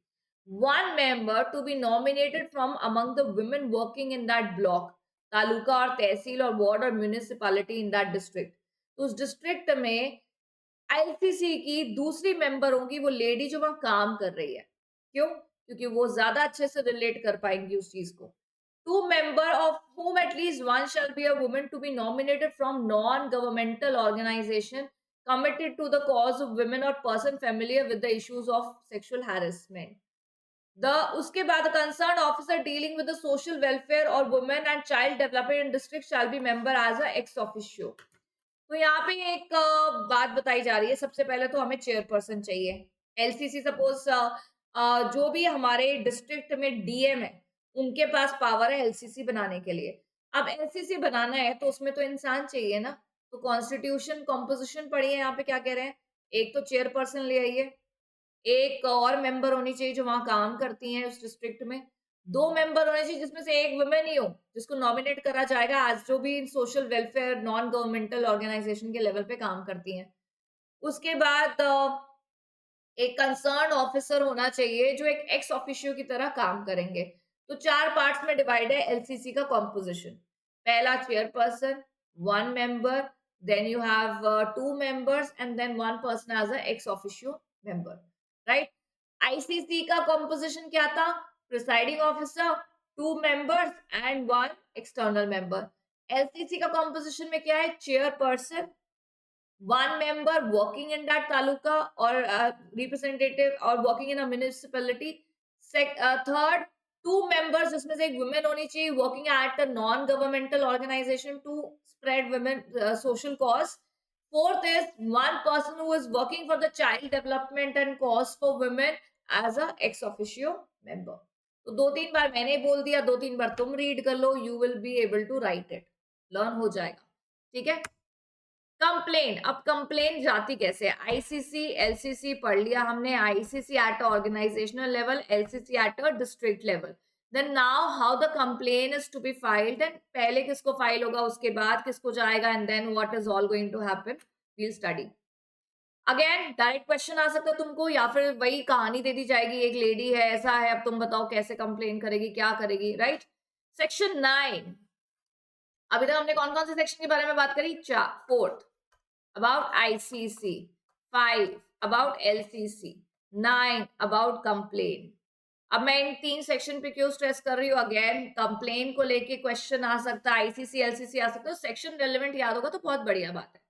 One member to be nominated from among the women working in that block, taluka और तहसील और ward और municipality in that district. तो उस district में LCC की दूसरी member होंगी वो लेडी जो वहां काम कर रही है। क्यों? क्योंकि वो ज्यादा अच्छे से रिलेट कर पाएंगी उस चीज को। Two member of whom at least one shall be a woman to be nominated from non-governmental organization committed to the cause of women or person familiar with the issues of sexual harassment. The उसके बाद concerned officer dealing with the social welfare or women and child development in district shall be member as a ex officio. तो यहाँ पे एक बात बताई जा रही है। सबसे पहले तो हमें चेयरपर्सन चाहिए। एलसीसी सपोज जो भी हमारे डिस्ट्रिक्ट में डीएम है, उनके पास पावर है एलसीसी बनाने के लिए। अब एलसीसी बनाना है तो उसमें तो इंसान चाहिए ना। तो कॉन्स्टिट्यूशन कॉम्पोजिशन पढ़िए, यहाँ पे क्या कह रहे हैं? एक तो चेयरपर्सन ले आइए, एक और मेंबर होनी चाहिए जो वहां काम करती हैं उस डिस्ट्रिक्ट में, 2 मेंबर होने चाहिए जिसमें से एक वुमेन ही हो जिसको नॉमिनेट करा जाएगा आज, जो भी social welfare non governmental organisation के लेवल पे काम करती हैं। उसके बाद एक कंसर्न ऑफिसर होना चाहिए जो एक एक्स ऑफिशियो की तरह काम करेंगे। तो 4 पार्ट्स में डिवाइड है एलसीसी का कॉम्पोजिशन। पहला chairperson, 1 member, then you have 2 members and then 1 person as a ex officio member, right? ICC का कॉम्पोजिशन क्या था? Presiding officer, 2 members and 1 external member. LCC का कॉम्पोजिशन में क्या है? Chairperson, 1 member working in that taluka or representative or working in a municipality. Third, 2 members जिसमें से एक women होनी चाहिए working at a non-governmental organization to spread women social cause. Fourth is 1 person who is working for the child development and cause for women as a ex officio member. तो 2-3 बार मैंने बोल दिया, 2-3 बार तुम रीड कर लो, you will be able to write it. Learn हो जाएगा, ठीक है? कंप्लेन, अब कंप्लेन जाती कैसे है? आईसीसी एलसीसी पढ़ लिया हमने, ICC at organisational level, LCC at a district level. Then now how the complain is to be filed, and पहले किसको फाइल होगा, उसके बाद किसको जाएगा, and then what is all going to happen, we'll study. Again direct question आ सकता है तुमको, या फिर वही कहानी दे दी जाएगी, एक लेडी है, ऐसा है, अब तुम बताओ कैसे कंप्लेन करेगी, क्या करेगी, राइट? सेक्शन 9, अभी तक हमने कौन कौन से सेक्शन के बारे में बात करी? 4, about ICC, 5 about LCC, 9 about complaint। अब मैं इन 3 सेक्शन पे क्यों स्ट्रेस कर रही हूँ? अगेन कंप्लेन को लेके क्वेश्चन आ सकता है, आईसीसी एलसीसी आ सकता है, सेक्शन रेलेवेंट याद होगा तो बहुत बढ़िया बात है,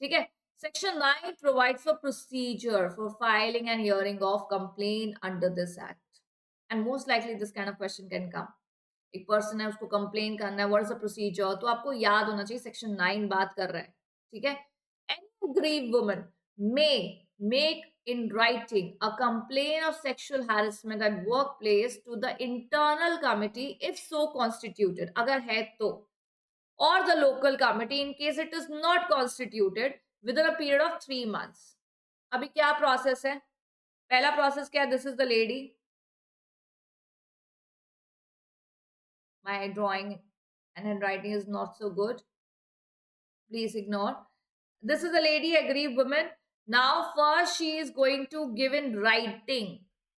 ठीक है? Section 9 provides for procedure for filing and hearing of complaint under this act, and most likely this kind of question can come। एक पर्सन है, उसको कंप्लेन करना है, व्हाट इज द प्रोसीजर, तो आपको याद होना चाहिए सेक्शन 9 बात कर रहा है, ठीक है? Any aggrieved woman may make in writing a complaint of sexual harassment at workplace to the internal committee if so constituted, अगर है तो, or the local committee in case it is not constituted within a period of 3 months। अभी क्या process है? पहला process क्या है? This is the lady, my drawing and handwriting is not so good, please ignore। This is a lady, aggrieved woman। Now first she is going to give in writing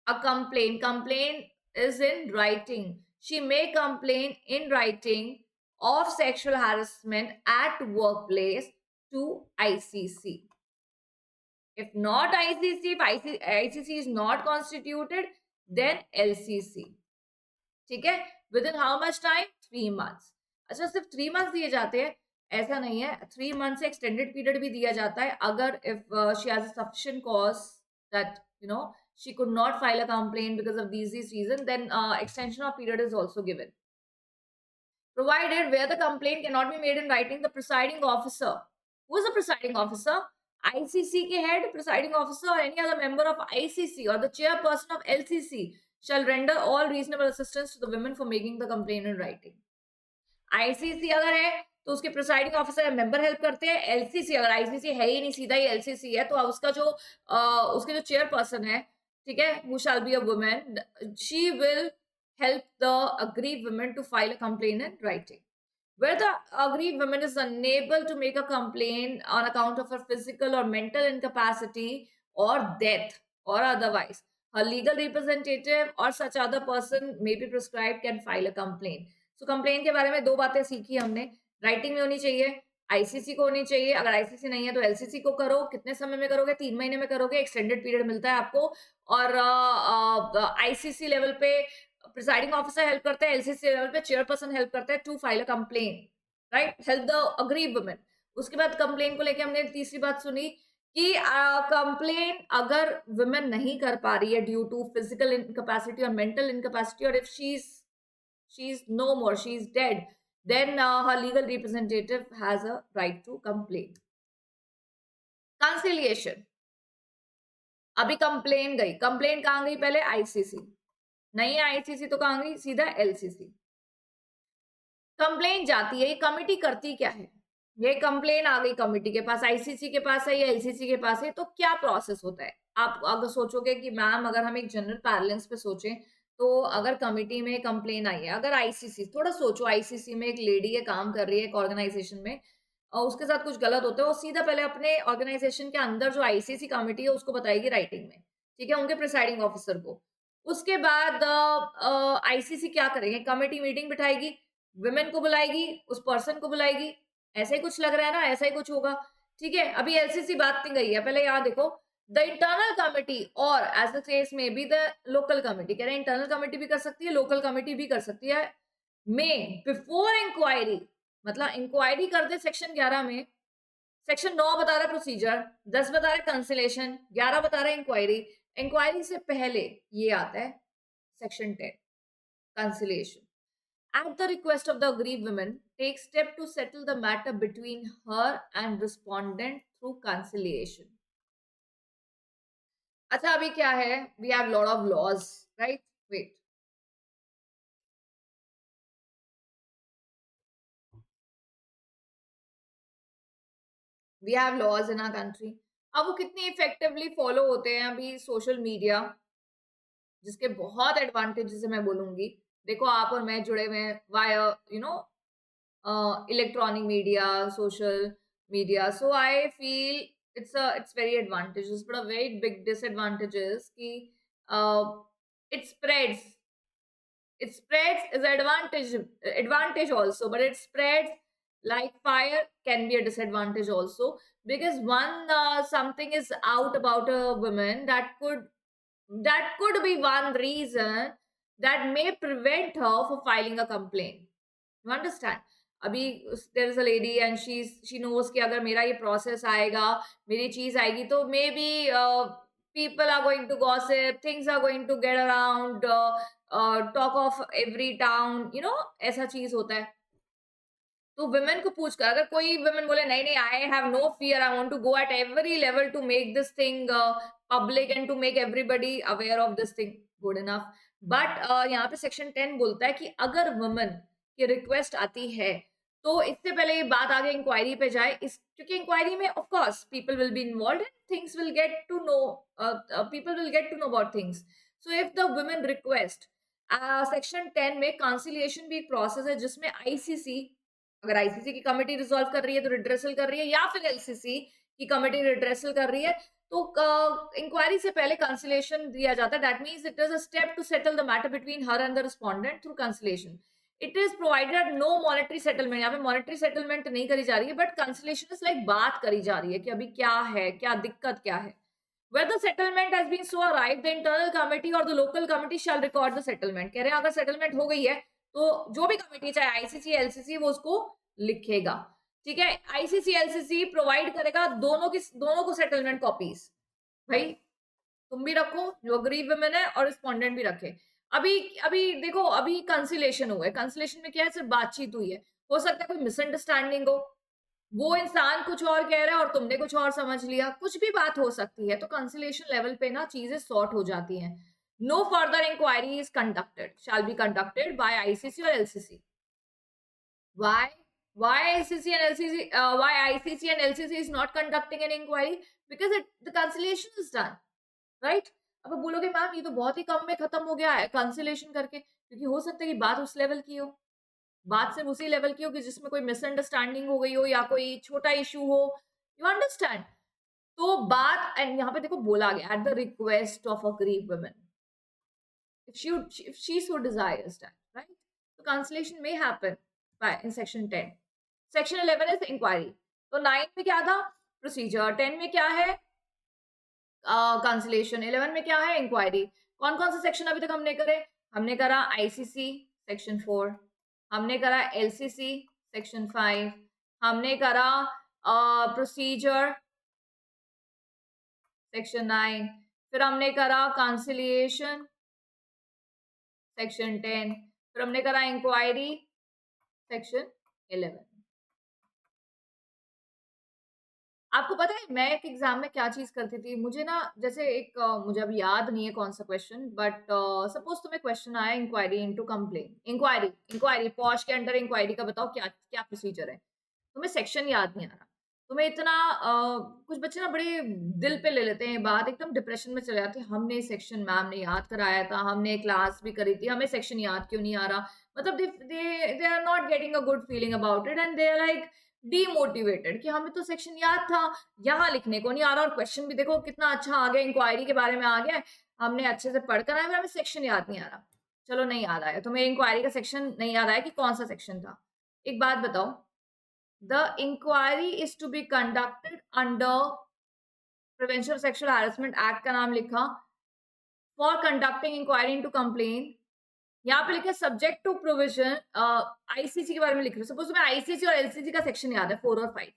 a complaint, complaint is in writing, she may complain in writing of sexual harassment at workplace to ICC। If not ICC, if ICC is not constituted, then LCC, ठीक है? With in how much time? 3 months. अच्छा, सिर्फ 3 months दिए जाते हैं? ऐसा नहीं है, 3 मंथ से एक्सटेंडेड पीरियड भी दिया जाता है अगर if she has a sufficient cause that she could not file a complaint because of these reasons, then extension of period is also given, provided where the complaint cannot be made in writing, the presiding officer, who is the presiding officer? ICC के head, presiding officer, or any other member of ICC or the chairperson of LCC shall render all reasonable assistance to the women for making the complaint in writing। ICC अगर है तो उसके presiding officer member help करते हैं। LCC अगर ICC है ही नहीं, सीधा ही एलसीसी है, तो उसका जो उसके जो चेयरपर्सन है, ठीक है, वो shall be a women, she will help the aggrieved women to file a complaint in writing। Where the aggrieved woman is unable to make a complaint on account of her physical or mental incapacity or death or otherwise, her legal representative or such other person may be prescribed can file a complaint। So complaint के बारे में 2 बातें सीखी हमने, writing में होनी चाहिए, ICC को होनी चाहिए, अगर आईसीसी नहीं है तो एलसीसी को करो। कितने समय में करोगे? 3 महीने में करोगे, एक्सटेंडेड पीरियड मिलता है आपको। और आईसीसी लेवल पे प्रिसाइडिंग ऑफिसर हेल्प करते हैं, एलसीसी लेवल पे चेयरपर्सन हेल्प करता है to file a complain, right, help the aggrieved women. उसके बाद कंप्लेन को लेके हमने तीसरी बात सुनी कि कंप्लेन अगर वुमेन नहीं कर पा रही है ड्यू टू फिजिकल इनकैपेसिटी और मेंटल इनकैपेसिटी, और if she is no more, she is dead, then her legal representative has a right to complain। Conciliation, अभी कंप्लेन गई, कंप्लेन कहां गई? पहले आईसीसी, नहीं है आईसीसी तो कहां गई? सीधा एलसीसी। कंप्लेन जाती है, ये कमिटी करती क्या है? ये कंप्लेन आ गई कमिटी के पास, आईसीसी के पास है या एलसीसी के पास है, तो क्या प्रोसेस होता है? आप अगर सोचोगे कि मैम अगर हम एक जनरल पैरेलल्स पे सोचें, तो अगर कमिटी में कंप्लेन आई है, अगर आईसीसी, थोड़ा सोचो, आईसीसी में एक लेडी है, काम कर रही है एक ऑर्गेनाइजेशन में, उसके साथ कुछ गलत होता है, वो सीधा पहले अपने ऑर्गेनाइजेशन के अंदर जो आईसीसी कमिटी है उसको बताएगी राइटिंग में, ठीक है, उनके प्रिसाइडिंग ऑफिसर को। उसके बाद आईसीसी क्या करेंगे, कमिटी मीटिंग बिठाएगी, वुमेन को बुलाएगी, उस पर्सन को बुलाएगी, ऐसा ही कुछ लग रहा है ना, ऐसा ही कुछ होगा, ठीक है। अभी एलसीसी बात नहीं गई है, पहले यहाँ देखो, द इंटरनल कमिटी और एज द केस में बी द लोकल कमिटी, कह रहे हैं इंटरनल कमिटी भी कर सकती है, लोकल कमिटी भी कर सकती है, में बिफोर इंक्वायरी, मतलब इंक्वायरी करते सेक्शन 11 में, सेक्शन 9 बता रहा है प्रोसीजर, 10 बता रहा है कंसिलेशन, 11 बता रहा है इंक्वायरी, इंक्वायरी से पहले ये आता है section 10 conciliation. At the request of the aggrieved woman, take step to settle the matter between her and respondent through conciliation. अच्छा, अभी क्या है? We have lot of laws, right? Wait. We have laws in our country. अब वो कितनी effectively follow होते हैं अभी सोशल मीडिया, जिसके बहुत एडवांटेजेस है मैं बोलूंगी। देखो आप और मैं जुड़े हुए हैं via electronic media, social media. So I feel it's very advantageous, but a very big disadvantage is कि uh, it spreads. It spreads is advantage also, but it spreads like fire can be a disadvantage also, because one something is out about a woman that could be one reason that may prevent her for filing a complaint. You understand? अभी there is a lady and she knows कि अगर मेरा ये process आएगा, मेरी चीज आएगी, तो may be people are going to gossip, things are going to get around, talk of every town, ऐसा चीज होता है। तो वुमेन को पूछकर अगर कोई वुमेन बोले नहीं नहीं, I have no fear, I want to go at every level to make this thing public and to make everybody aware of this thing, good enough. But यहाँ पे सेक्शन 10 बोलता है कि अगर वुमेन की रिक्वेस्ट आती है, तो इससे पहले ये बात आगे इंक्वायरी पे जाए, इस क्योंकि इंक्वायरी में of course people will be involved and things will get to know, people will get to know about things. So if the women request, section 10 में कंसिलिएशन भी एक प्रोसेस है जिसमें आईसीसी, अगर आईसीसी की कमेटी रिजॉल्व कर रही है तो रिड्रेसल कर रही है, या फिर एलसीसी की कमेटी रिड्रेसल कर रही है, तो इंक्वायरी से पहले कंसिलेशन दिया जाता है। That means it is a step to settle the matter between her and the respondent through conciliation. It is provided no monetary settlement, यहाँ पे मॉनेटरी सेटलमेंट नहीं करी जा रही है, बट कंसिलेशन इज लाइक बात करी जा रही है कि अभी क्या है, क्या दिक्कत क्या है। Where the settlement has been so arrived, the internal committee or the local committee shall record the settlement. कह रहे हैं अगर सेटलमेंट हो गई है तो जो भी कमेटी, चाहे आईसीसी एलसीसी, वो उसको लिखेगा, ठीक है। आईसीसी एलसीसी प्रोवाइड करेगा दोनों को सेटलमेंट कॉपीज। भाई तुम भी रखो, जो अग्रीव वुमेन है, और रिस्पोंडेंट भी रखे। अभी अभी देखो, अभी कंसिलेशन हुआ है, कंसिलेशन में क्या है, सिर्फ बातचीत हुई है, हो सकता है कोई मिसअंडरस्टैंडिंग हो, वो इंसान कुछ और कह रहा है और तुमने कुछ और समझ लिया, कुछ भी बात हो सकती है, तो कंसिलेशन लेवल पे ना चीजें सॉर्ट हो जाती हैं। No further inquiry is conducted, shall be conducted by ICC और LCC. Why ICC and LCC, why ICC and LCC is not conducting an inquiry? Because the conciliation is done, right? अब आप बोलोगे ma'am ये तो बहुत ही कम में खत्म हो गया है कंसिलेशन करके, क्योंकि हो सकता है कि बात उस लेवल की हो, बात सिर्फ उसी लेवल की हो कि जिसमें कोई मिसअंडरस्टैंडिंग हो गई हो या कोई छोटा इशू हो, यू अंडरस्टैंड। तो बात, एंड यहाँ पे देखो बोला गया at the request of a गरीब women, if she so desires that, right? So cancellation may happen by in section 10. Section 11 is inquiry. तो 9 में क्या था, प्रोसीजर, 10 में क्या है, कंसलेशन, 11 में क्या है, इंक्वायरी। कौन कौन से सेक्शन अभी तक हमने करे, हमने करा आईसीसी सेक्शन 4, हमने करा एलसीसी सेक्शन 5, हमने करा प्रोसीजर सेक्शन 9, फिर हमने करा कंसिलिएशन सेक्शन 10, फिर हमने करा इंक्वायरी सेक्शन 11। आपको पता है मैं एक एग्जाम में क्या चीज करती थी, मुझे ना जैसे एक मुझे अभी याद नहीं है कौन सा क्वेश्चन, बट सपोज तुम्हें क्वेश्चन आया inquiry into complaint, inquiry inquiry POSH के अंडर इंक्वायरी का बताओ क्या क्या प्रोसीजर है। तुम्हें सेक्शन याद नहीं आ रहा, तुम्हें इतना कुछ बच्चे ना बड़े दिल पे ले लेते हैं बात, एकदम डिप्रेशन में चले जाते हैं, हमने सेक्शन मैम ने याद कराया था, हमने क्लास भी करी थी, हमें सेक्शन याद क्यों नहीं आ रहा, मतलब they are not getting a good feeling about it and they are like demotivated कि हमें तो सेक्शन याद था, यहाँ लिखने को नहीं आ रहा, और क्वेश्चन भी देखो कितना अच्छा आ गया, इंक्वायरी के बारे में आ गया, हमने अच्छे से पढ़कर आए, हमें सेक्शन याद नहीं आ रहा। चलो नहीं याद आया तुम्हें, इंक्वायरी का सेक्शन नहीं याद आया कि कौन सा सेक्शन था, एक बात बताओ, the inquiry is to be conducted under Prevention of Sexual Harassment Act का नाम लिखा, for conducting inquiry into complaint, यहाँ पे लिखा सब्जेक्ट टू प्रोविजन, आईसीसी के बारे में लिख रहे हो, सपोज तुम्हें आईसीसी और एलसीसी का सेक्शन याद है 4 और 5,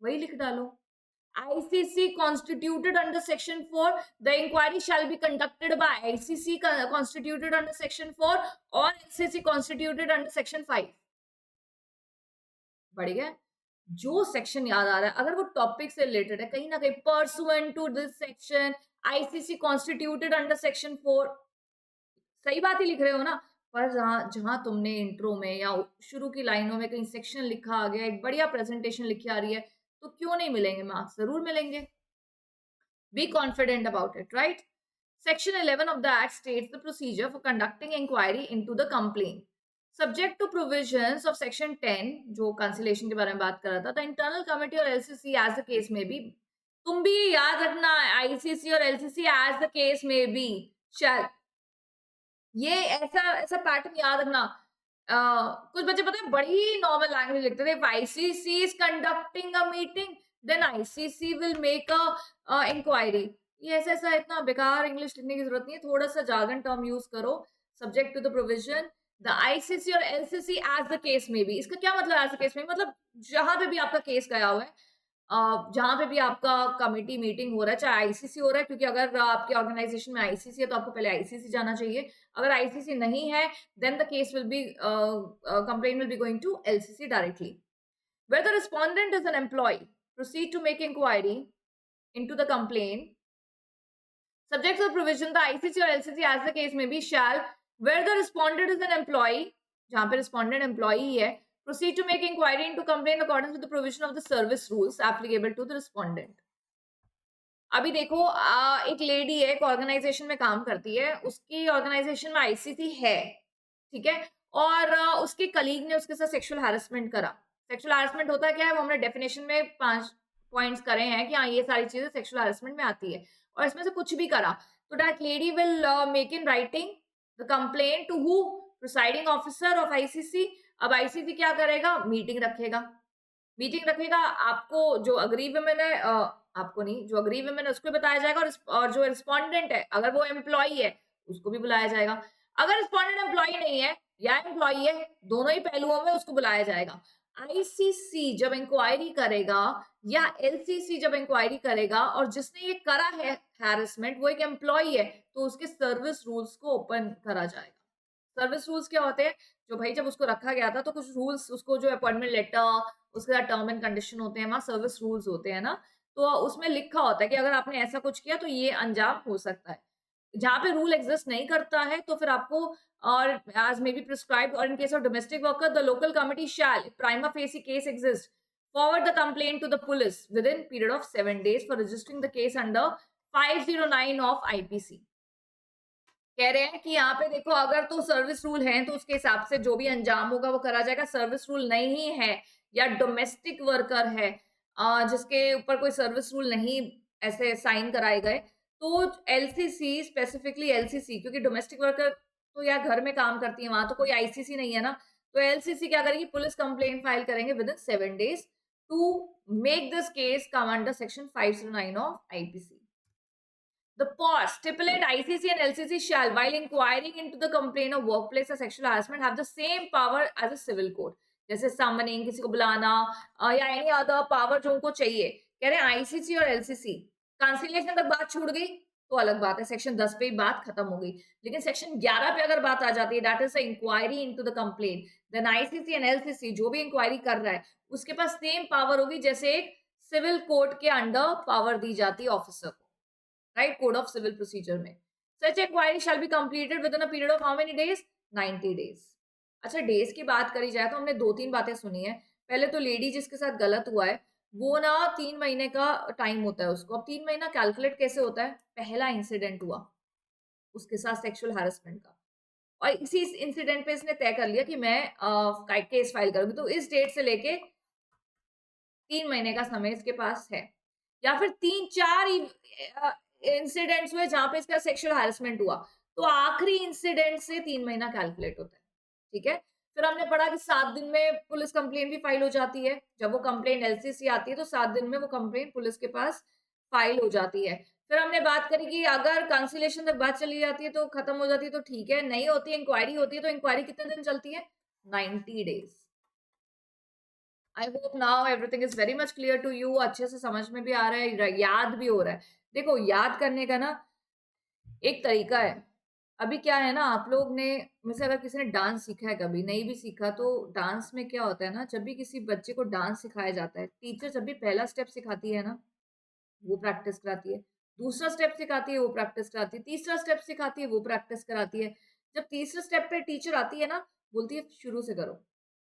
वही लिख डालो। ICC constituted under section 4, the inquiry shall be conducted by ICC constituted under section 4 or LCC constituted under section 5। बढ़ गया, जो सेक्शन याद आ रहा है अगर वो टॉपिक से रिलेटेड है, कहीं ना कहीं pursuant to this section ICC constituted under section 4, सही बात ही लिख रहे हो ना। पर जहां जहां तुमने इंट्रो में या शुरू की लाइनों में कहीं सेक्शन लिखा आ गया, एक बढ़िया प्रेजेंटेशन लिखी आ रही है, तो क्यों नहीं मिलेंगे मार्क्स, जरूर मिलेंगे। Be confident about it, right. Section 11 of the Act states the procedure for conducting inquiry into the complaint. Subject to provisions of Section 10, जो cancellation के बारे में बात कर रहा था, the internal committee और LCC as the case may be, तुम भी याद रखना ICC और LCC as the case may be, shall, ये ऐसा ऐसा पैटर्न याद रखना। कुछ बच्चे पता है बड़ी नॉर्मल लैंग्वेज लिखते थे, ICC is conducting a meeting, then ICC will make a inquiry। ये ऐसा ऐसा इतना बेकार इंग्लिश लिखने की जरूरत नहीं है, थोड़ा सा जार्गन टर्म यूज करो। Subject to the provision, the ICC और एलसीसी एज द केस में बी, इसका क्या मतलब एज द केस में, मतलब जहां पे भी आपका केस गया हुआ है, जहां पे भी आपका कमिटी मीटिंग हो रहा है, चाहे आईसीसी हो रहा है, क्योंकि अगर आपके ऑर्गेनाइजेशन में आईसीसी है तो आपको पहले आईसीसी जाना चाहिए, अगर आईसीसी नहीं है then the case will be complaint will be going to LCC directly. Where the respondent is an employee, proceed to make inquiry into the complaint subject to the provision the ICC or LCC as the case may be shall, where the respondent is an employee, जहां पे respondent employee है, proceed to make inquiry into complaint according to the provision of the service rules applicable to the respondent। अभी देखो एक lady है, एक organisation में काम करती है, उसकी ऑर्गेनाइजेशन में आईसीसी है, ठीक है, और उसके कलीग ने उसके साथ सेक्सुअल हैरेसमेंट करा। सेक्सुअल हैरेसमेंट होता क्या है, वो हमने डेफिनेशन में 5 पॉइंट्स करे हैं कि हाँ ये सारी चीजें सेक्सुअल हैरेसमेंट में आती है, और इसमें से कुछ भी करा तो that lady will make in writing the complaint to who, presiding officer of ICC. अब आईसीसी क्या करेगा, मीटिंग रखेगा, मीटिंग रखेगा, आपको जो अग्री वुमेन है, आपको नहीं, जो अग्री वुमेन है उसको बताया जाएगा, और जो रिस्पोंडेंट है अगर वो एम्प्लॉई है उसको भी बुलाया जाएगा। अगर रिस्पोंडेंट एम्प्लॉई नहीं है या एम्प्लॉई है, दोनों ही पहलुओं में उसको बुलाया जाएगा। आईसीसी जब इंक्वायरी करेगा या एलसीसी जब इंक्वायरी करेगा और जिसने ये करा है हैरेसमेंट वो एक एम्प्लॉई है, तो उसके सर्विस रूल्स को ओपन करा जाएगा। सर्विस रूल्स क्या होते हैं, जो भाई जब उसको रखा गया था तो कुछ रूल्स, उसको जो अपॉइंटमेंट लेटर, उसके साथ टर्म एंड कंडीशन होते हैं, वहाँ सर्विस रूल्स होते हैं ना, तो उसमें लिखा होता है कि अगर आपने ऐसा कुछ किया तो ये अंजाम हो सकता है। जहाँ पे रूल एग्जिस्ट नहीं करता है तो फिर आपको, और एज मे बी प्रिस्क्राइब्ड, और in case of domestic worker the local committee shall prima facie case exist forward the complaint to the police within period of 7 days for registering the case under 509 of IPC। कह रहे हैं कि यहाँ पे देखो अगर तो सर्विस रूल है तो उसके हिसाब से जो भी अंजाम होगा वो करा जाएगा, सर्विस रूल नहीं है या डोमेस्टिक वर्कर है जिसके ऊपर कोई सर्विस रूल नहीं ऐसे साइन कराए गए, तो एलसीसी, स्पेसिफिकली एलसीसी, क्योंकि डोमेस्टिक वर्कर तो यार घर में काम करती है, वहां तो कोई आईसीसी नहीं है ना, तो एलसीसी क्या करेगी, पुलिस कंप्लेंट फाइल करेंगे within 7 days to make this case come under section 509 of IPC. The pause stipulate ICC and LCC shall, while inquiring into the complaint of workplace or sexual harassment, have the same power as a civil court। जैसे summoning, किसी को बुलाना या any other power जो उनको चाहिए। कह रहे हैं आईसीसी और एलसीसी, कंसिलिएशन तक बात छूट गई तो अलग बात है, सेक्शन 10 पे ही बात खत्म हो गई, लेकिन सेक्शन 11 पे अगर बात आ जाती है, that is the inquiry into the complaint, then ICC and LCC जो भी इंक्वायरी कर रहा है उसके पास सेम पावर होगी जैसे एक सिविल कोर्ट के अंडर पावर दी जाती है ऑफिसर को, right, code of civil procedure में। such inquiry shall be completed within a period of how many days, 90 days। अच्छा डेज की बात करी जाए तो हमने 2-3 बातें सुनी है। पहले तो लेडी जिसके साथ गलत हुआ है वो ना 3 महीने का टाइम होता है उसको। अब 3 महीना कैलकुलेट कैसे होता है? पहला इंसिडेंट हुआ उसके साथ सेक्सुअल हैरेसमेंट का, और इसी इंसिडेंट पे इसने तय कर लिया कि मैं केस फाइल करूंगी, तो इस डेट से लेके 3 महीने का समय इसके पास है। या फिर 3-4 इंसिडेंट्स हुए जहां पे इसका सेक्सुअल हैरेसमेंट हुआ, तो आखिरी इंसिडेंट से 3 महीना कैलकुलेट होता है। ठीक है। फिर हमने पढ़ा कि 7 दिन में पुलिस कंप्लेन भी फाइल हो जाती है। जब वो कंप्लेन एलसीसी आती है तो 7 दिन में वो कंप्लेन पुलिस के पास फाइल हो जाती है। फिर हमने बात करी कि अगर कंसिलेशन तक बात चली जाती है तो खत्म हो जाती है, तो ठीक है। नहीं होती है, इंक्वायरी होती है, तो इंक्वायरी कितने दिन चलती है? 90 days. I hope now everything is very much clear to you. अच्छे से समझ में भी आ रहा है, याद भी हो रहा है। देखो, याद करने का ना एक तरीका है। अभी क्या है ना, आप लोग ने में से अगर किसी ने डांस सीखा है, कभी नहीं भी सीखा, तो डांस में क्या होता है ना, जब भी किसी बच्चे को डांस सिखाया जाता है, टीचर जब भी पहला स्टेप सिखाती है ना, वो प्रैक्टिस कराती है। दूसरा स्टेप सिखाती है, वो प्रैक्टिस कराती है। तीसरा स्टेप सिखाती है, वो प्रैक्टिस कराती है। जब तीसरे स्टेप पे टीचर आती है ना, बोलती है शुरू से करो,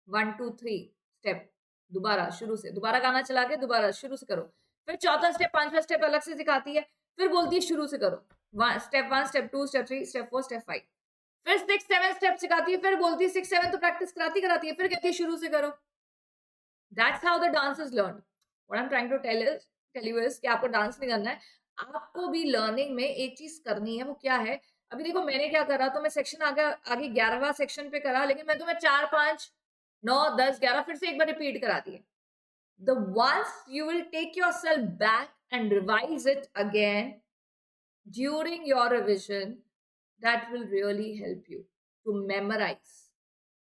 1 2 3 स्टेप, दोबारा शुरू से, दोबारा गाना चला के दोबारा शुरू से करो। फिर चौथा स्टेप, पांचवा स्टेप अलग से सिखाती है, फिर बोलती है शुरू से करो, step 1 step 2 step 3 step 4 step 5। फिर 6 7 स्टेप सिखाती है, फिर बोलती है 6 7 तो प्रैक्टिस कराती कराती है, फिर कहती है शुरू से करो। That's how the dance is learn. What I am trying to tell you is कि आपको डांस नहीं करना है, आपको भी लर्निंग में एक चीज करनी है। वो क्या है? अभी देखो, मैंने क्या करा, तो मैं सेक्शन आगे आगे 11वां सेक्शन पे करा, लेकिन मैं तुम्हें 4 5 9 10 11 फिर से एक बार रिपीट करा दिए। The once you will take yourself back and revise it again during your revision, that will really help you to memorize.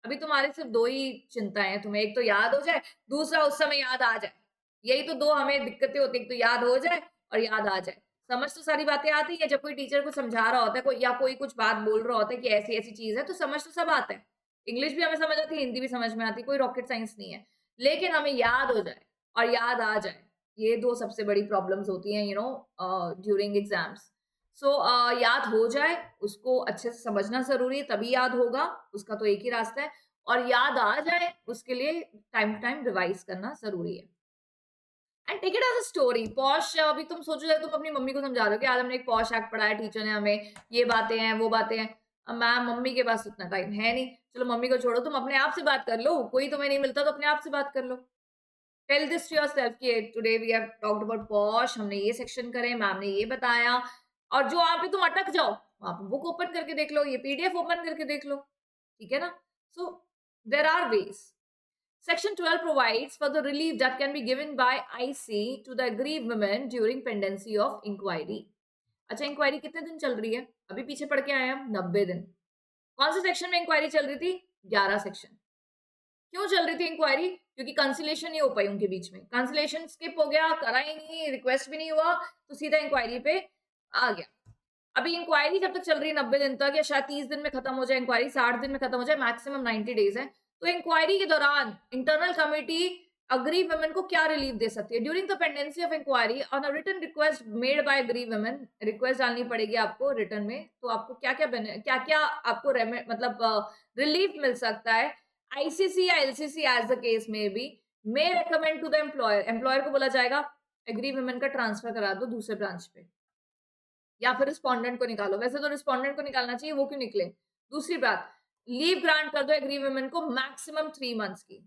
अभी तुम्हारी सिर्फ 2 ही चिंताएं हैं तुम्हें, एक तो याद हो जाए, दूसरा उस समय याद आ जाए। यही तो 2 हमें दिक्कतें होती हैं, एक तो याद हो जाए और याद आ जाए। समझ तो सारी बातें आती है, जब कोई टीचर को समझा रहा होता है, कोई या कोई कुछ बात बोल रहा होता है कि ऐसी-ऐसी चीज़ है, तो समझ तो सब आता है। इंग्लिश भी हमें समझ आती है, हिंदी भी समझ में आती है, कोई रॉकेट साइंस नहीं है। लेकिन हमें याद हो जाए और याद आ जाए, ये 2 सबसे बड़ी प्रॉब्लम्स होती हैं ड्यूरिंग एग्ज़ाम्स। सो याद हो जाए, उसको अच्छे से समझना ज़रूरी है, तभी याद होगा, उसका तो एक ही रास्ता है। और याद आ जाए, उसके लिए टाइम टू टाइम रिवाइज़ करना ज़रूरी है। And take it as a story. POSH अभी तुम सोचो, जब तुम अपनी मम्मी को समझा रहे हो कि आज हमने एक पॉश एक्ट पढ़ा है, टीचर ने हमें ये बातें हैं, वो बातें हैं। अब मैम, मम्मी के पास उतना टाइम है नहीं, चलो मम्मी को छोड़ो, तुम अपने आप से बात कर लो, कोई तुम्हें नहीं मिलता तो अपने आप से बात कर लो। टेल दिस टू योरसेल्फ कि today we have talked about POSH, हमने ये सेक्शन करे, मैम ने ये बताया, और जो वहाँ पे तुम अटक जाओ, वहाँ पे बुक ओपन करके देख लो, ये पीडीएफ ओपन करके देख लो। ठीक है ना? So there are ways. Section 12 provides for the relief that can be given by IC to the aggrieved women during pendency of inquiry. अच्छा, इंक्वायरी कितने दिन चल रही है? अभी पीछे पढ़ के आए हम, 90 दिन। कौन से सेक्शन में इंक्वायरी चल रही थी? 11 सेक्शन। क्यों चल रही थी इंक्वायरी? क्योंकि कंसिलेशन नहीं हो पाई उनके बीच में। कंसिलेशन स्किप हो गया, करा ही नहीं, रिक्वेस्ट भी नहीं हुआ, तो सीधा इंक्वायरी पे आ गया। अभी इंक्वायरी जब तक चल रही है 90 दिन तक, या शायद 30 दिन में खत्म हो जाए इंक्वायरी, 60 दिन में खत्म हो जाए, मैक्सिमम 90 डेज है। तो इंक्वायरी के दौरान इंटरनल कमिटी अग्रीव वुमेन को क्या रिलीफ दे सकती है? During the pendency of inquiry on a written request made by aggrieved women, request डालनी पड़ेगी आपको रिटन में, तो आपको क्या-क्या आपको रिलीफ मिल सकता है? आईसीसी या LCC as the case may be, may recommend to the employer, employer को बोला जाएगा अग्रीव वुमेन का ट्रांसफर करा दो दूसरे ब्रांच पे, या फिर रिस्पोंडेंट को निकालो। वैसे तो रिस्पोंडेंट को निकालना चाहिए, वो क्यों निकले? दूसरी बात, लीव ग्रांट कर दो एग्री वुमेन को मैक्सिमम 3 मंथ्स की।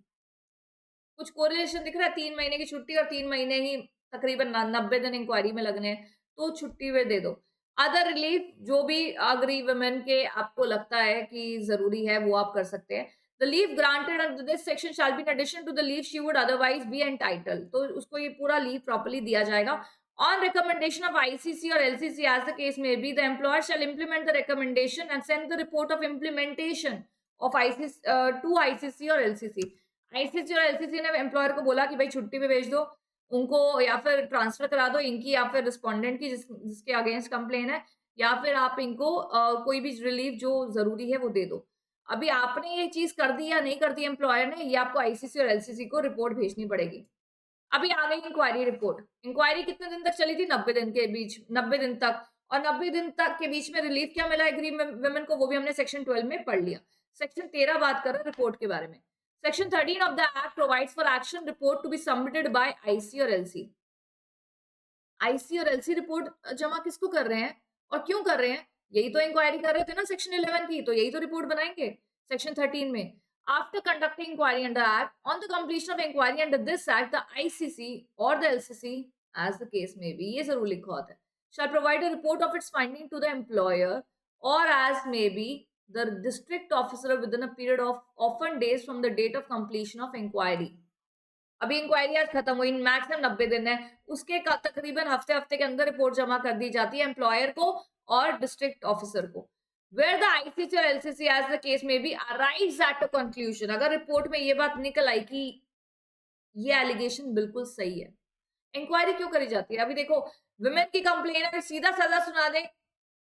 कुछ कोरिलेशन दिख रहा है? 3 महीने की छुट्टी और 3 महीने ही तकरीबन 90 दिन इंक्वायरी में लगने हैं, तो छुट्टी वे दे दो। अदर रिलीफ जो भी अग्री वुमेन के आपको लगता है कि ज़रूरी है, वो आप कर सकते हैं। The leave granted under this section shall be in addition to the leave she would otherwise be entitled, तो उसको ये पूरा लीव प्रॉपर्ली दिया जाएगा। On recommendation of ICC or LCC, as the case may be, the employer shall implement the recommendation and send the report of implementation of ICC to ICC or LCC. ICC और LCC ने employer को बोला कि भाई छुट्टी पे भेज दो उनको, या फिर ट्रांसफर करा दो इनकी, या फिर रिस्पोंडेंट की जिसके अगेंस्ट कंप्लेन है, या फिर आप इनको कोई भी रिलीफ जो जरूरी है वो दे दो। अभी आपने ये चीज कर दी या नहीं कर दी एम्प्लॉयर ने, ये आपको आईसीसी और एलसीसी को रिपोर्ट भेजनी पड़ेगी। अभी आ गई इंक्वायरी रिपोर्ट। इंक्वायरी कितने दिन तक चली थी? 90 दिन के बीच, 90 दिन तक। और 90 दिन तक के बीच में रिलीफ क्या मिला एग्री वुमेन को, वो भी हमने सेक्शन 12 में पढ़ लिया। सेक्शन 13 बात कर रहे हैं रिपोर्ट के बारे में। Section 13 of the Act provides for action report to be submitted by IC और LC. IC और LC रिपोर्ट जमा किसको कर रहे हैं और क्यों कर रहे हैं? यही तो इंक्वायरी कर रहे थे ना सेक्शन 11 की, तो यही तो रिपोर्ट बनाएंगे सेक्शन 13 में. After conducting inquiry under Act, on the completion of inquiry under this Act, the ICC or the LCC, as the case may be, ये जरूर लिखा होता है, shall provide a report of its finding to the employer or as may be the district officer within a period of often days from the date of completion of inquiry. अभी inquiry आज खत्म हुई, maximum 90 दिन है, उसके तकरीबन हफ्ते के अंदर रिपोर्ट जमा कर दी जाती है एम्प्लॉयर को और डिस्ट्रिक्ट ऑफिसर को. Where the ICC or LCC, as the case may be, arrives at a conclusion, अगर रिपोर्ट में ये बात निकल आई कि ये एलिगेशन बिल्कुल सही है, इंक्वायरी क्यों करी जाती है? अभी देखो, विमेन की कंप्लेन है, सीधा सजा सुना दे,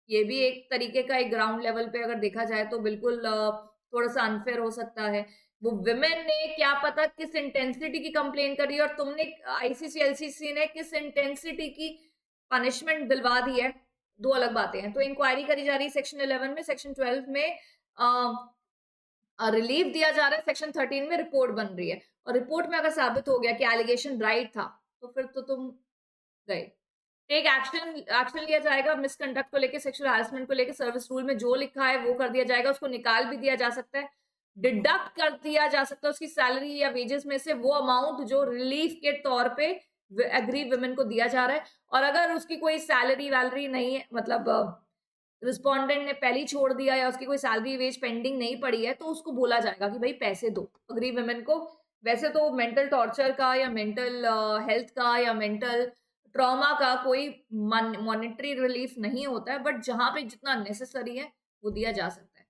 ये भी एक तरीके का एक ग्राउंड लेवल पे अगर देखा जाए तो बिल्कुल थोड़ा सा अनफेयर हो सकता है. वो विमेन ने क्या पता किस इंटेंसिटी की कंप्लेन करी और तुमने आईसीसी एलसीसी ने किस इंटेंसिटी की पनिशमेंट दिलवा दी है, दो अलग बातें हैं. तो इंक्वायरी करी जा रही है सेक्शन 11 में, सेक्शन 12 में रिलीफ दिया जा रहा है, सेक्शन 13 में रिपोर्ट बन रही है. और रिपोर्ट में अगर साबित हो गया कि एलिगेशन राइट था तो फिर तो तुम गए. टेक एक्शन लिया जाएगा मिसकंडक्ट को लेके, सेक्सुअल हैरेसमेंट को लेके. सर्विस रूल में जो लिखा है वो कर दिया जाएगा, उसको निकाल भी दिया जा सकता है, डिडक्ट कर दिया जा सकता है उसकी सैलरी या वेजेस में से वो अमाउंट जो रिलीफ के तौर पे एग्रीव वुमेन को दिया जा रहा है. और अगर उसकी कोई सैलरी वैलरी नहीं है, मतलब रिस्पोंडेंट ने पहले ही छोड़ दिया या उसकी कोई सैलरी वेज पेंडिंग नहीं पड़ी है, तो उसको बोला जाएगा कि भाई पैसे दो अग्रीव वुमेन को. वैसे तो मेंटल टॉर्चर का या मेंटल हेल्थ का या मेंटल ट्रॉमा का कोई मॉनेटरी रिलीफ नहीं होता है, बट जहां पे जितना नेसेसरी है वो दिया जा सकता है.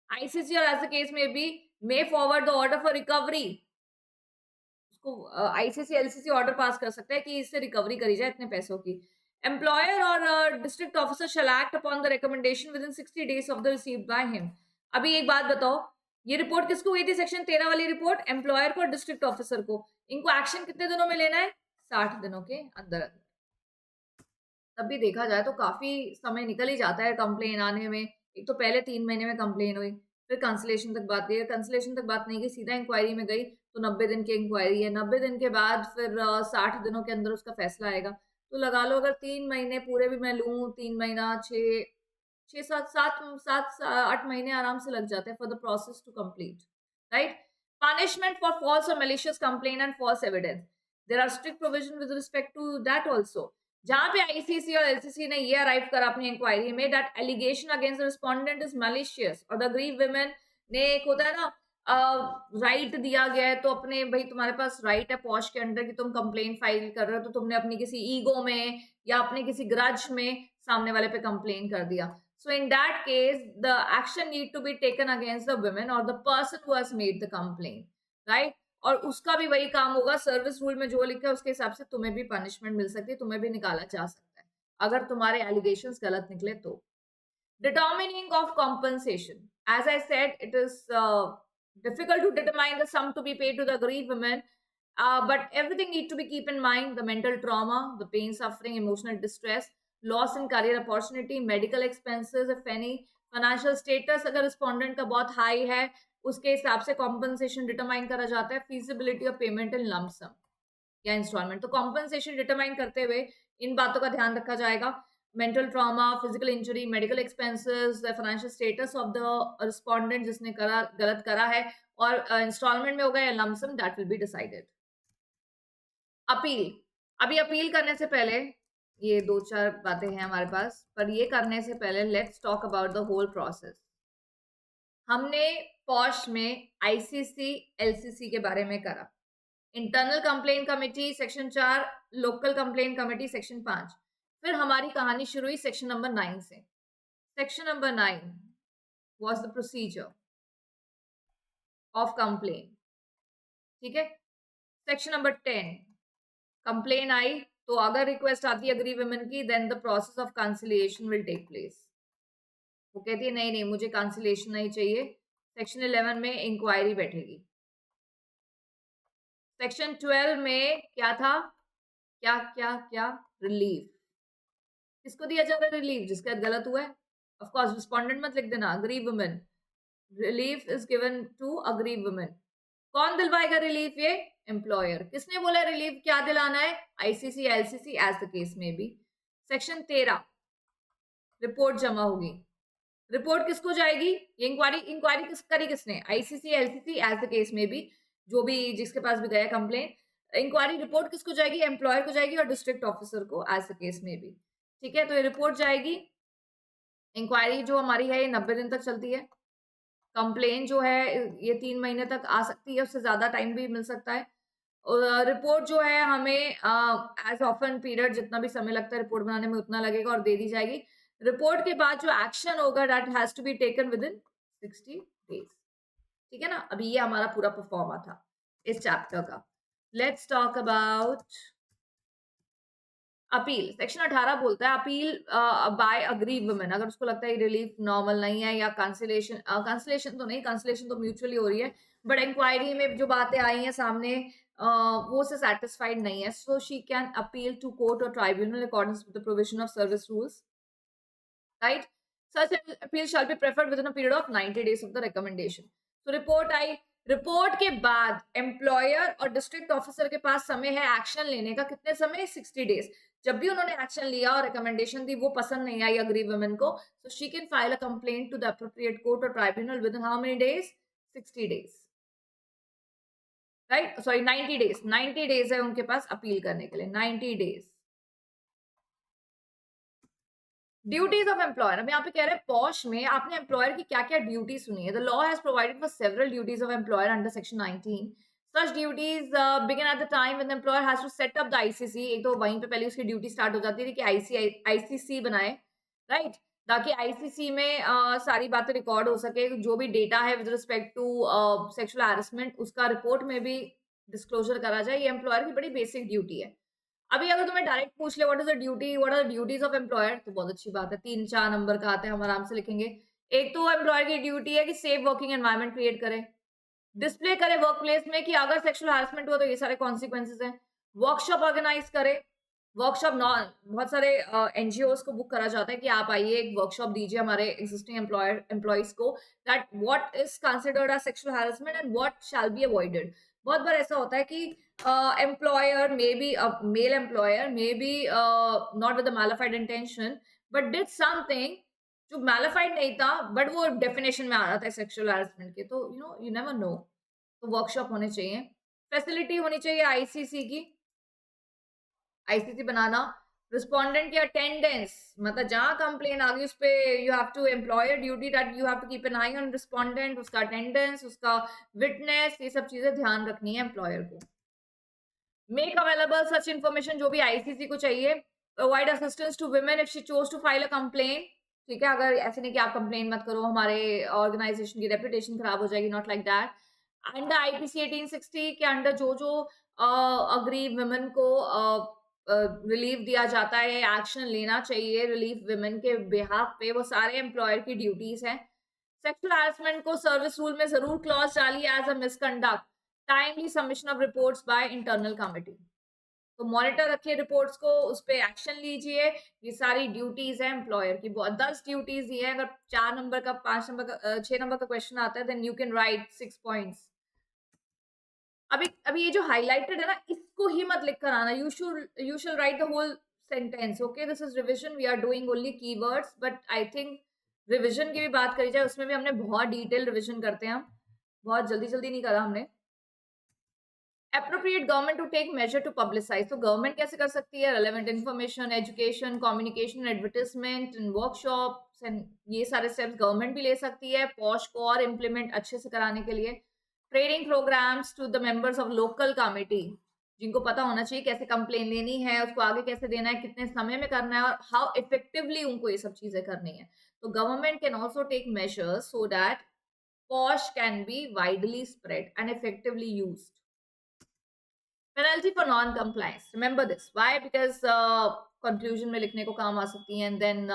आईसीसी और एज द केस में भी may forward the order for recovery, उसको आईसीसी एलसीसी ऑर्डर पास कर सकता है कि इससे रिकवरी करी जाए इतने पैसों की. एम्प्लॉयर और district officer shall act upon the recommendation with in 60 days of the received by him. अभी एक बात बताओ, ये रिपोर्ट किसको हुई थी? सेक्शन 13 वाली रिपोर्ट एम्प्लॉयर को और डिस्ट्रिक्ट ऑफिसर को. इनको एक्शन कितने दिनों में लेना है? 60 दिनों के अंदर. तब भी देखा जाए तो काफी समय निकल ही जाता है कंप्लेन आने में. एक तो पहले 3 महीने में कंप्लेन हुई, फिर कंसलेशन तक बात गई, कंसलेशन तक बात नहीं गई, सीधा इंक्वायरी में गई तो 90 दिन की इंक्वायरी है. 90 दिन के बाद फिर 60 दिनों के अंदर उसका फैसला आएगा. तो लगा लो अगर 3 महीने पूरे भी मैं लूँ, 3 महीना 6 6 7 7 7 8 महीने आराम से लग जाते हैं for the process to complete, right. Punishment for false और malicious complain and false evidence, there are strict provision with respect to that also. जहां पे आईसीसी और एलसीसी ने ये अराइव करा अपनी इंक्वायरी में that allegation against the respondent is malicious और द अग्रीव्ड वुमेन ने, एक होता है ना राइट दिया गया है, तो अपने भाई तुम्हारे पास राइट है पॉश के अंडर कि तुम कंप्लेन फाइल कर रहे हो, तो तुमने अपनी किसी ईगो में या अपने किसी ग्रज में सामने वाले पे कंप्लेन कर दिया. So in that case the action need to be taken against the women और the person who has made the complain, right. और उसका भी वही काम होगा, सर्विस रूल में जो लिखा है उसके हिसाब से तुम्हें भी पनिशमेंट मिल सकती है, तुम्हें भी निकाला जा सकता है अगर तुम्हारे एलिगेशंस गलत निकले तो. Determining of compensation, as I said, it is difficult to determine the sum to be paid to the aggrieved women, but everything need to be keep in mind: the mental trauma, the pain, suffering, emotional distress, loss in career opportunity, medical expenses if any, financial status अगर respondent का बहुत high है उसके हिसाब से compensation determine करा जाता है, feasibility of payment in lump sum या इंस्टॉलमेंट. तो कॉम्पनसेशन डिटरमाइन करते हुए इन बातों का ध्यान रखा जाएगा: mental trauma, physical injury, medical expenses, the financial status of the respondent जिसने गलत करा है, और इंस्टॉलमेंट में होगा या lump sum, that will be decided. Appeal, अभी अपील करने से पहले ये 2-4 बातें हैं हमारे पास, पर ये करने से पहले let's talk about the whole process. हमने पॉश में आईसीसी एलसीसी के बारे में करा, internal complaint committee section 4, local complaint committee section 5. फिर हमारी कहानी शुरू हुई सेक्शन नंबर 9 से. Section number 9 was the procedure of complain, ठीक है. सेक्शन नंबर 10, कंप्लेन आई तो अगर रिक्वेस्ट आती है अग्रीव्ड वुमेन की, then the process of conciliation will take place. वो कहती है नहीं मुझे कंसिलिएशन नहीं चाहिए, सेक्शन 11 में इंक्वायरी बैठेगी. सेक्शन 12 में क्या था, क्या क्या क्या, रिलीफ. किसको दिया जा रहा है रिलीफ? जिसका गलत हुआ है. ऑफ कोर्स रिस्पोंडेंट मत लिख देना, aggrieved women. Relief is given to aggrieved women. कौन दिलवाएगा रिलीफ? ये एम्प्लॉयर। किसने बोला रिलीफ क्या दिलाना है? ICC, LCC, as the case में भी। सेक्शन 13, रिपोर्ट जमा होगी। रिपोर्ट किसको जाएगी? ये इंक्वायरी इंक्वायरी करी किसने? ICC, LCC, as the case में भी, जो भी जिसके पास भी गया कंप्लेंट। इंक्वायरी रिपोर्ट किसको जाएगी? एम्प्लॉयर को जाएगी और डिस्ट्रिक्ट ऑफिसर को, एज द केस में भी। ठीक है, तो ये रिपोर्ट जाएगी। इंक्वायरी जो हमारी है ये 90 दिन तक चलती है। कंप्लेन जो है ये 3 महीने तक आ सकती है, उससे ज्यादा टाइम भी मिल सकता है। और रिपोर्ट जो है हमें एज ऑफन पीरियड, जितना भी समय लगता है रिपोर्ट बनाने में उतना लगेगा और दे दी जाएगी। रिपोर्ट के बाद जो एक्शन होगा that has to be taken within 60 days. ठीक है ना? अभी ये हमारा पूरा परफॉर्मा था इस चैप्टर का। Let's talk about appeal. Section 18 बोलता है अपील बाय अग्रीड वुमेन। अगर उसको लगता है रिलीफ नॉर्मल नहीं है या कैंसिलेशन, कैंसिलेशन तो नहीं, कैंसिलेशन तो म्यूचुअली हो रही है, बट इंक्वायरी में जो बातें आई हैं सामने वो से सेटिस्फाइड नहीं है, so she can appeal to court और tribunal according with the provision of service rules, right? Such appeal shall be preferred within a period of 90 days of the recommendation. So report I, report के बाद employer और district officer के पास समय है action लेने का। कितने समय? 60 डेज। जब भी उन्होंने एक्शन लिया और रिकमेंडेशन दी वो पसंद नहीं आई अग्री वुमेन को, so she can file a complaint to the appropriate court or tribunal within how many days? 60 days, right? Sorry 90 days. 90 days है उनके पास अपील करने के लिए, 90 डेज। ड्यूटीज ऑफ एम्प्लॉयर, अब यहाँ पे कह रहे हैं पॉश में आपने एम्प्लॉयर की क्या क्या ड्यूटी सुनी है। The law has provided for several duties of employer under section 19। Such duties begin at the time when the employer has to set up the ICC. एक तो वहीं पे पहले उसकी ड्यूटी स्टार्ट हो जाती थी कि आईसीसी बनाए, राइट? ताकि आईसीसी में सारी बातें रिकॉर्ड हो सके, जो भी डेटा है with respect to sexual harassment उसका रिपोर्ट में भी डिस्क्लोजर करा जाए। ये एम्प्लॉयर की बड़ी बेसिक ड्यूटी है। अभी अगर तुम्हें डायरेक्ट पूछ ले what is the duty, what are the duties of employer, तो बहुत अच्छी बात है, 3-4 नंबर का आता है, हम आराम से लिखेंगे। एक तो एम्प्लॉयर की ड्यूटी है कि सेफ वर्किंग एनवायरनमेंट क्रिएट करे, डिस्प्ले करे वर्क प्लेस में कि अगर सेक्सुअल हैरेसमेंट हुआ तो ये सारे कॉन्सिक्वेंसेज हैं। वर्कशॉप ऑर्गेनाइज करे। वर्कशॉप नॉन बहुत सारे एनजीओज को बुक करा जाता है कि आप आइए एक वर्कशॉप दीजिए हमारे एग्जिस्टिंग एम्प्लॉयज को, that what is considered as sexual harassment and what shall be avoided. बहुत बार ऐसा होता है कि employer may be male employer may be not with malafide intention but did something जो मैलिफाइड नहीं था, बट वो डेफिनेशन में आ जाता है सेक्सुअल हैरेसमेंट के, तो यू नेवर नो। तो वर्कशॉप होने चाहिए। फैसिलिटी होनी चाहिए आईसीसी की, आईसीसी बनाना। रिस्पोंडेंट की अटेंडेंस, मतलब जहां कंप्लेन आ गई उस पे you have to employer duty that you have to keep an eye on respondent, उसका अटेंडेंस, उसका विटनेस, ये सब चीजें ध्यान रखनी है एम्प्लॉयर को। मेक अवेलेबल सच इन्फॉर्मेशन, जो भी आईसीसी को चाहिए। Provide assistance to women if she chose to file a complaint. ठीक है, अगर ऐसे नहीं कि आप कंप्लेन मत करो, हमारे ऑर्गेनाइजेशन की रेपुटेशन खराब हो जाएगी, not like that. Under IPC 1860 के अंडर जो जो अग्री वुमेन को रिलीफ दिया जाता है, एक्शन लेना चाहिए रिलीफ वुमेन के बिहाफ पे, वो सारे एम्प्लॉयर की ड्यूटीज हैं। सेक्सुअल हैरेसमेंट को सर्विस रूल में जरूर क्लॉज डालिए as a misconduct. Timely submission of reports by internal committee. तो मॉनिटर रखिए रिपोर्ट्स को, उस पे एक्शन लीजिए। ये सारी ड्यूटीज है एम्प्लॉयर की, बहुत 10 ड्यूटीज दी है। अगर 4 नंबर का, 5 नंबर का, 6 नंबर का क्वेश्चन आता है then you can write 6 points. अभी अभी ये जो हाइलाइटेड है ना, इसको ही मत लिख कर आना। You should write the whole sentence. Okay, this is revision, we are doing only keywords, but I think revision की भी बात करी जाए उसमें भी हमने बहुत डिटेल रिविजन करते हैं हम, बहुत जल्दी जल्दी नहीं करा हमने। Appropriate government to take measure to publicise, तो गवर्नमेंट कैसे कर सकती है? Relevant information, education, communication, advertisement and workshops and ये सारे स्टेप्स गवर्नमेंट भी ले सकती है पॉश को और इम्प्लीमेंट अच्छे से कराने के लिए। Training programmes to the members of local committee, जिनको पता होना चाहिए कैसे कंप्लेन लेनी है, उसको आगे कैसे देना है, कितने समय में करना है और हाउ इफेक्टिवली उनको ये सब चीजें करनी है। तो government can also take measures so that POSH can be widely spread and effectively used. Penalty for non compliance, remember this, why? Because conclusion में लिखने को काम आ सकती है, एंड देन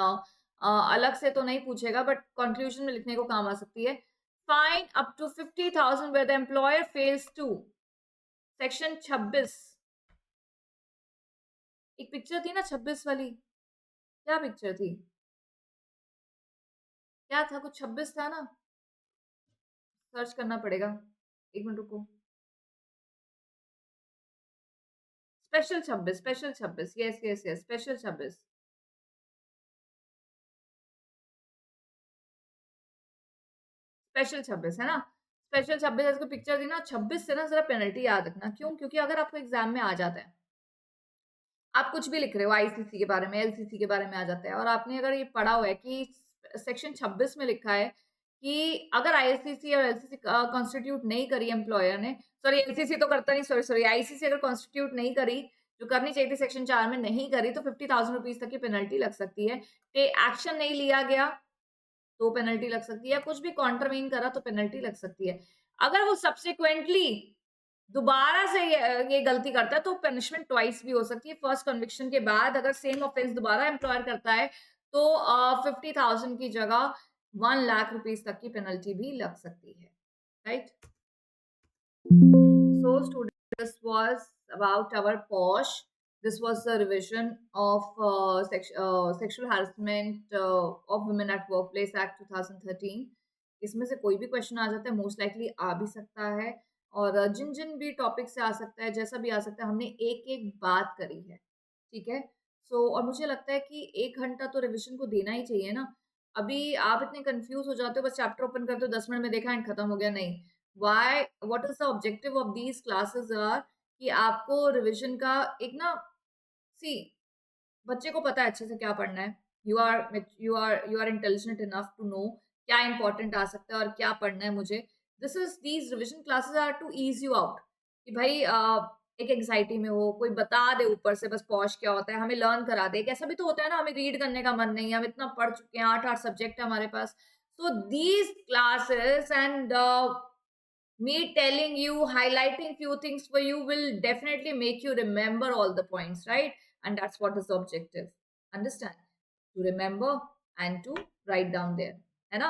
अलग से तो नहीं पूछेगा बट कंक्लूजन में लिखने को काम आ सकती है। Fine up to 50,000 where the employer fails to. Section 26, एक पिक्चर थी ना 26 वाली, क्या पिक्चर थी? क्या था? कुछ 26 था ना, सर्च करना पड़ेगा, एक मिनट रुको। Special 26, special 26, yes yes yes, special 26, special 26 है ना? स्पेशल 26 इसको पिक्चर दी ना, 26 से ना ज़रा पेनल्टी याद रखना। क्यों? क्योंकि अगर आपको एग्ज़ाम में आ जाता है, आप कुछ भी लिख रहे हो आईसीसी के बारे में, एलसीसी के बारे में आ जाता है और आपने अगर ये पढ़ा हुआ है कि सेक्शन 26 में लिखा है कि अगर आईसीसी और एलसीसी कॉन्स्टिट्यूट नहीं करी एम्प्लॉयर ने, सॉरी एलसीसी तो करता नहीं, सॉरी सॉरी, आईसीसी अगर कॉन्स्टिट्यूट नहीं करी, जो करनी चाहिए थी सेक्शन 4 में नहीं करी, तो 50,000 रुपीज़ तक की पेनल्टी लग सकती है। एक्शन नहीं लिया गया तो पेनल्टी लग सकती है, या कुछ भी कॉन्ट्रावेन करा तो पेनल्टी लग सकती है। अगर वो सब्सिक्वेंटली दोबारा से ये गलती करता है तो पनिशमेंट ट्वाइस भी हो सकती है। फर्स्ट कन्विक्शन के बाद अगर सेम ऑफेंस दोबारा एम्प्लॉयर करता है तो 50,000 की जगह 1 लाख रुपीस तक की पेनल्टी भी लग सकती है, right? So students, this was about our POSH. This was the revision of Sexual Harassment of Women at Workplace Act 2013. इसमें से कोई भी क्वेश्चन आ जाता है, मोस्ट लाइकली आ भी सकता है, और जिन जिन भी टॉपिक से आ सकता है, जैसा भी आ सकता है, हमने एक एक बात करी है, ठीक है? और मुझे लगता है कि 1 घंटा तो रिविजन को देना ही चाहिए ना। अभी आप इतने कंफ्यूज हो जाते हो, बस चैप्टर ओपन करते हो, 10 मिनट में देखा एंड खत्म हो गया, नहीं। Why, what is the objective of these classes are कि आपको रिवीजन का एक ना, सी, बच्चे को पता है अच्छे से क्या पढ़ना है। You are intelligent enough to know क्या इंपॉर्टेंट आ सकता है और क्या पढ़ना है मुझे। This is these revision classes are to ease you out कि भाई एक एंग्जाइटी में हो, कोई बता दे ऊपर से बस पॉश क्या होता है, हमें लर्न करा दे। एक ऐसा भी तो होता है ना, हमें रीड करने का मन नहीं है, हम इतना पढ़ चुके हैं, 8 सब्जेक्ट है हमारे पास। So these classes and me telling you, highlighting few things for you will definitely make you remember all the points, right? And that's what is the objective. Understand? To remember and to write down there. है ना?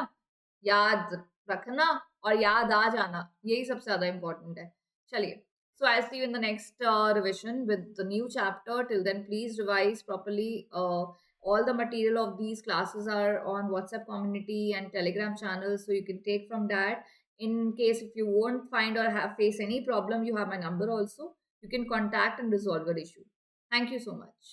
याद रखना और याद आ जाना, यही सबसे ज्यादा important है। चलिए, so I'll see you in the next revision with the new chapter. Till then, please revise properly. All the material of these classes are on WhatsApp community and Telegram channel, so you can take from that. In case if you won't find or have face any problem, you have my number also. You can contact and resolve your issue. Thank you so much.